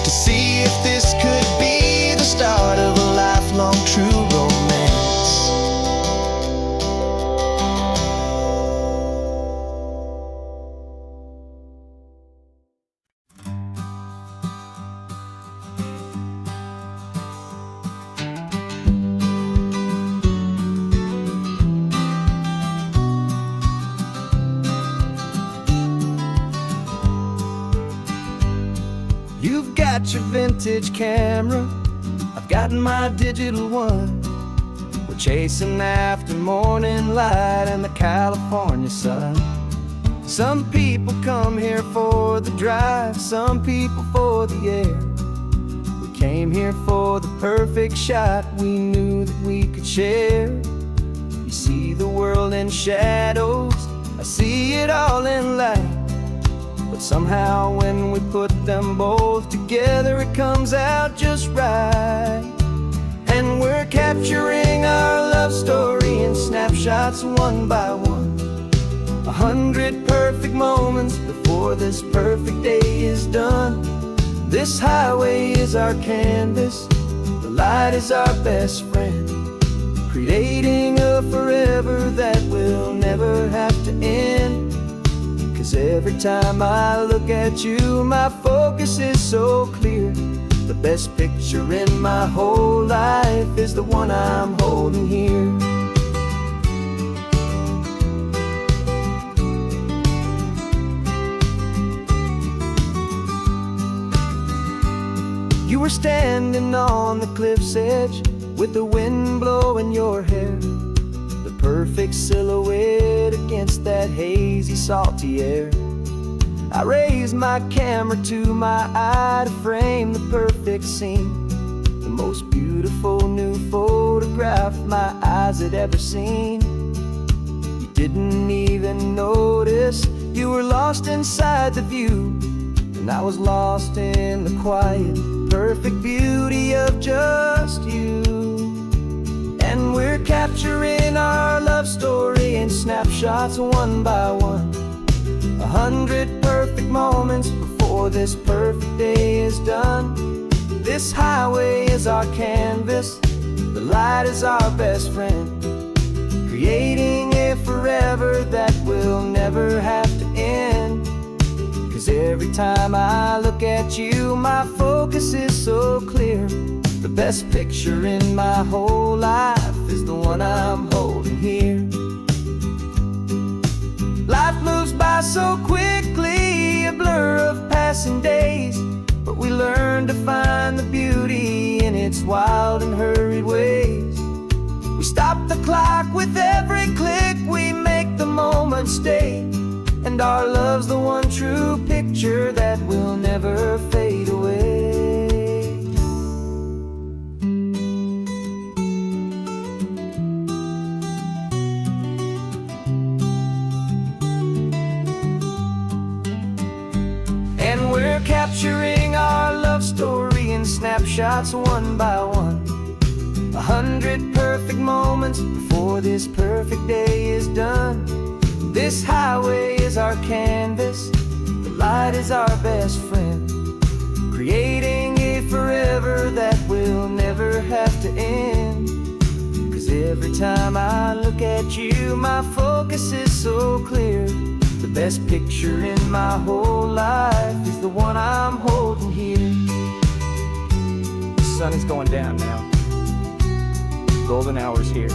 to see if this could be the start of a lifelong true romance. You've got your vintage camera, I've got my digital one. We're chasing after morning light and the California sun. Some people come here for the drive, some people for the air. We came here for the perfect shot we knew that we could share. You see the world in shadows, I see it all in light. But somehow when we put them both together, it comes out just right. And we're capturing our love story in snapshots one by one, 100 perfect moments before this perfect day is done. This highway is our canvas, the light is our best friend, creating a forever that will never have to end. 'Cause every time I look at you, my focus is so clear. The best picture in my whole life is the one I'm holding here. You were standing on the cliff's edge with the wind blowing your hair, the perfect silhouette against that hazy, salty air. I raised my camera to my eye to frame the perfect scene, the most beautiful new photograph my eyes had ever seen. You didn't even notice you were lost inside the view, and I was lost in the quiet, perfect beauty of just you. And we're capturing our love story in snapshots one by one, 100 perfect moments before this perfect day is done. This highway is our canvas, the light is our best friend, creating a forever that will never have to end. 'Cause every time I look at you, my focus is so clear. The best picture in my whole life is the one I'm holding here. Life moves by so quickly, a blur of passing days, but we learn to find the beauty in its wild and hurried ways. We stop the clock with every click, we make the moment stay, and our love's the one true picture that will never fade away. And we're capturing our love story in snapshots one by one. 100 perfect moments before this perfect day is done. This highway is our canvas, the light is our best friend, creating a forever that will never have to end. 'Cause every time I look at you, my focus is so clear. The best picture in my whole life is the one I'm holding here. The sun is going down now. Golden hour's here.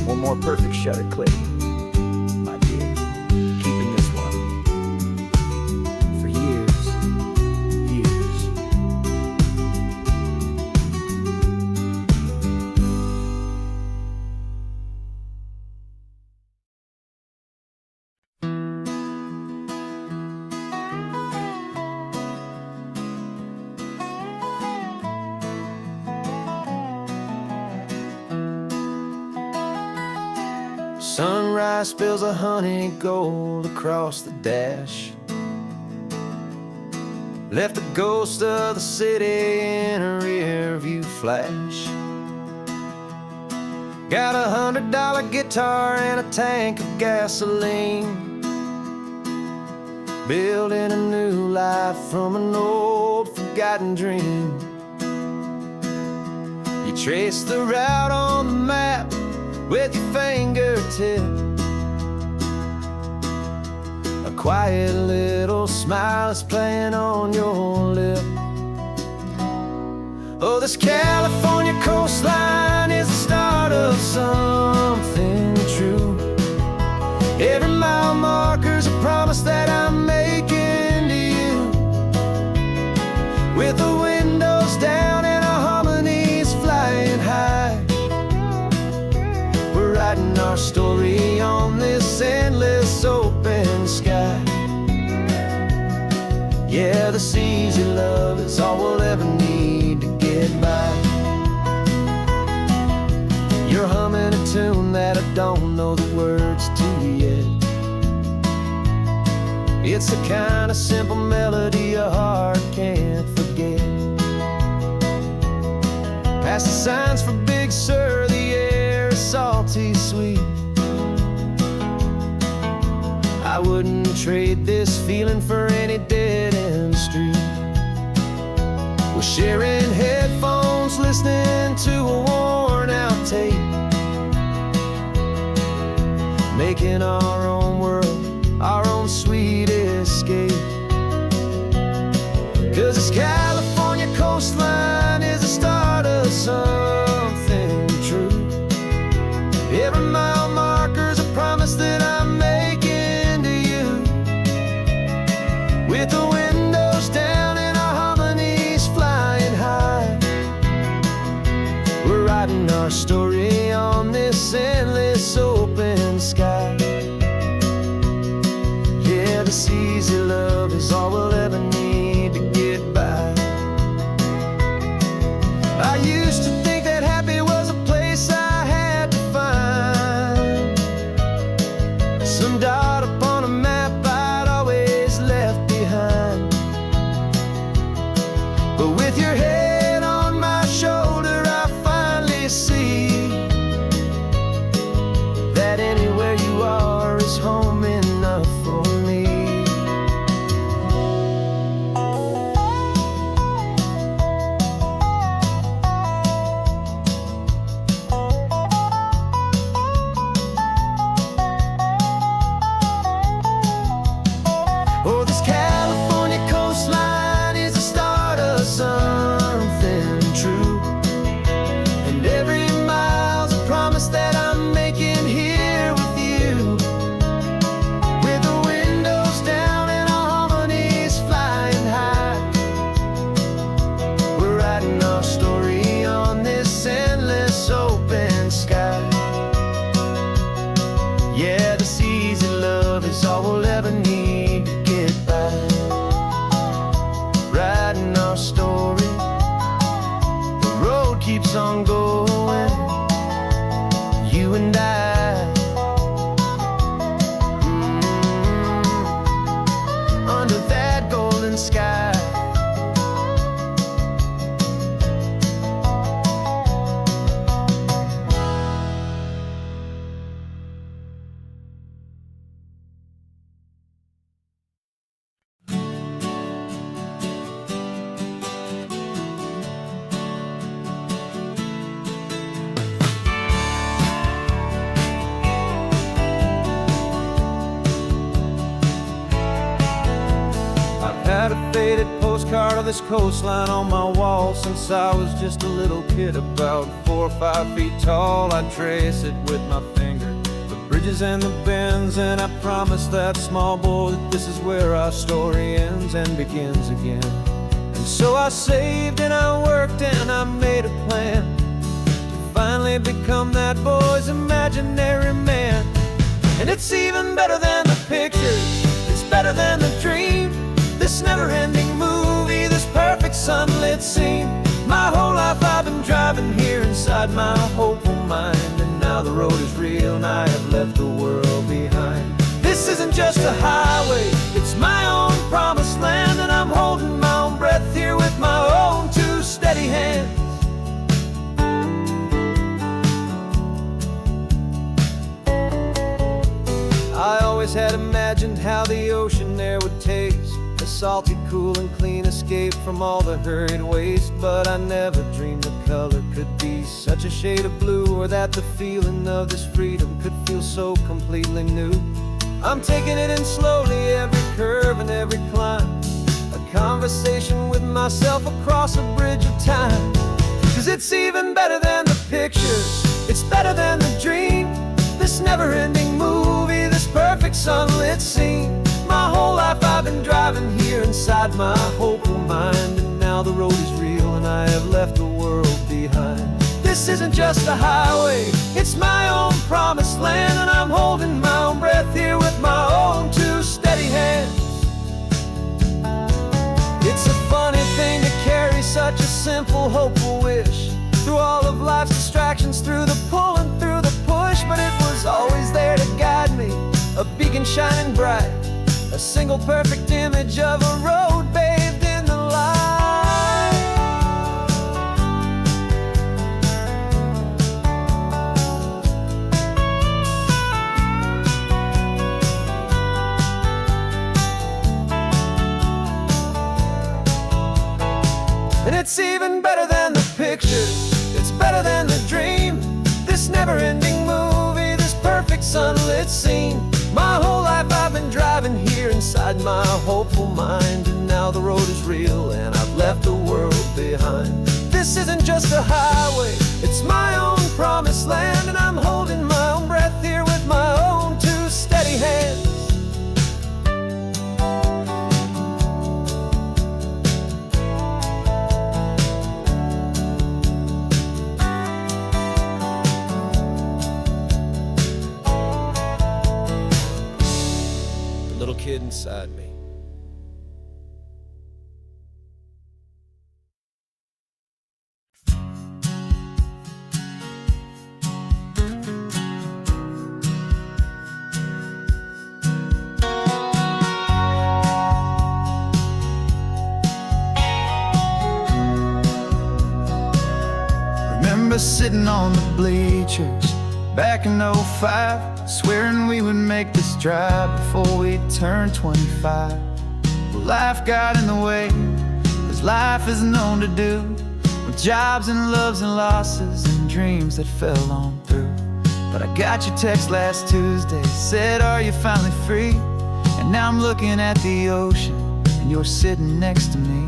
One more perfect shutter click, my dear. Keeping this one for years, years. Sunrise spills a honey gold across the dash, left the ghost of the city in a rear view flash. Got a $100 guitar and a tank of gasoline, building a new life from an old forgotten dream. You trace the route on the map with your fingertip, a quiet little smile is playing on your lip. Oh, this California coastline is the start of something true. Every mile marker's a promise that I'm making to you. With the windows down and our harmonies flying high, we're writing our story on this endless open sky. Yeah, this easy love is all we'll ever need to get by. You're humming a tune that I don't know the words to yet. It's the kind of simple melody a heart can't forget. Past the signs for Big Sur, the air is salty sweet. I wouldn't trade this feeling for any dead-end street. We're sharing headphones, listening to a worn-out tape, making our own world, our own sweet escape. 'Cause this California coastline is the start of something true. Every mile marker's a promise that I'm making to you. With the windows down and our harmonies flying high, we're writing our story on this endless open sky. Yeah, this easy love is all we'll ever need to get by. I used to think that happy was a place I had to find, some dot upon a map I'd always left behind. But with your head on my shoulder, I finally see keeps on going. You and I, under that golden sky. Had a faded postcard of this coastline on my wall since I was just a little kid, about 4 or 5 feet tall. I trace it with my finger, the bridges and the bends, and I promised that small boy that this is where our story ends and begins again. And so I saved and I worked and I made a plan to finally become that boy's imaginary man. And it's even better than the pictures, it's better than the dream. This never-ending movie, this perfect sunlit scene. My whole life I've been driving here inside my hopeful mind, and now the road is real and I have left the world behind. This isn't just a highway, it's my own promised land, and I'm holding my own breath here with my own 2 steady hands. I always had imagined how the ocean air would taste, a salty, cool and clean escape from all the hurried waste. But I never dreamed the color could be such a shade of blue, or that the feeling of this freedom could feel so completely new. I'm taking it in slowly, every curve and every climb, a conversation with myself across a bridge of time. 'Cause it's even better than the pictures, it's better than the dream. This never-ending movie, this perfect sunlit scene. My whole life I've been driving here inside my hopeful mind, and now the road is real and I have left the world behind. This isn't just a highway, it's my own promised land, and I'm holding my own breath here with my own 2 steady hands. It's a funny thing to carry such a simple, hopeful wish through all of life's distractions, through the pull and through the push. But it was always there to guide me, a beacon shining bright, a single perfect image of a road bathed in the light. And it's even better than the pictures, it's better than the dream. This never-ending movie, this perfect sunlit scene. My whole life I've been driving here inside my hopeful mind, and now the road is real and I've left the world behind. This isn't just a highway, it's my own promised land, and I'm holding my own breath here with my own 2 steady hands. Little kid inside me. Remember sitting on the bleachers back in '05, swearing we would make this drive before we turned 25. Well, life got in the way, as life is known to do, with jobs and loves and losses and dreams that fell on through. But I got your text last Tuesday, said, are you finally free? And now I'm looking at the ocean, and you're sitting next to me.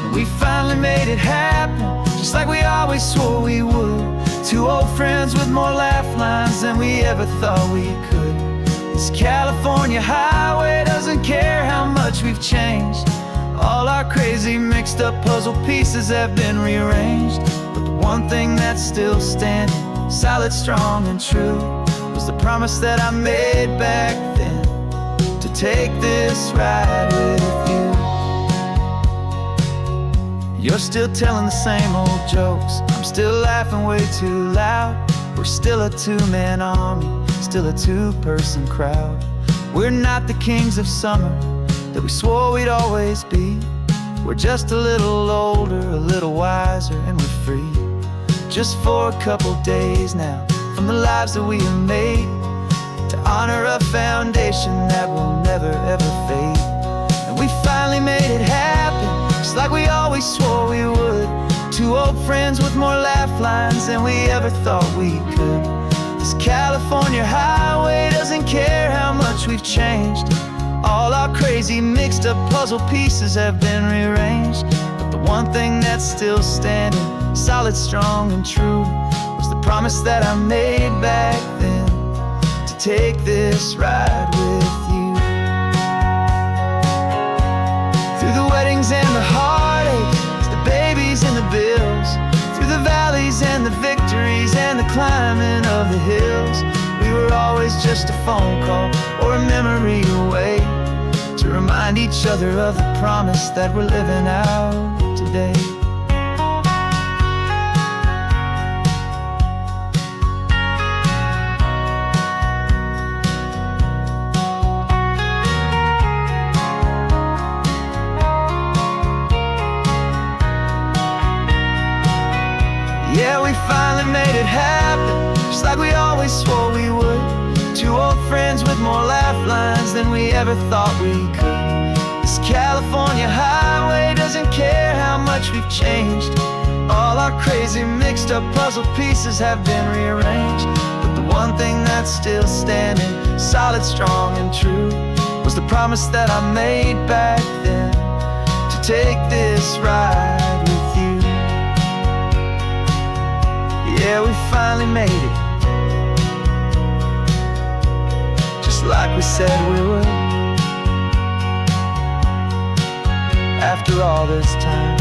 And we finally made it happen, just like we always swore we would. 2 old friends with more laugh lines than we ever thought we could. This California highway doesn't care how much we've changed. All our crazy mixed up puzzle pieces have been rearranged. But the one thing that's still standing, solid, strong and true, was the promise that I made back then, to take this ride with you. You're still telling the same old jokes, I'm still laughing way too loud. We're still a two-man army, still a two-person crowd. We're not the kings of summer that we swore we'd always be. We're just a little older, a little wiser, and we're free. Just for a couple days now, from the lives that we have made, to honor a foundation that will never ever fade. And we finally made it happen, just like we always swore we would. Two old friends with more laugh lines than we ever thought we could. This California highway doesn't care how much we've changed. All our crazy mixed up puzzle pieces have been rearranged. But the one thing that's still standing, solid, strong, and true, was the promise that I made back then, to take this ride with you. Through the weddings and the heartaches, the babies and the bills, through the valleys and the victories and the climbing of the hills, we were always just a phone call or a memory away, to remind each other of the promise that we're living out today. Yeah, we finally made it happen, just like we always swore we would. Two old friends with more laugh lines than we ever thought we could. This California highway doesn't care how much we've changed. All our crazy mixed up puzzle pieces have been rearranged. But the one thing that's still standing, solid, strong, and true, was the promise that I made back then, to take this ride with you. Yeah, we finally made it, just like we said we would. After all this time,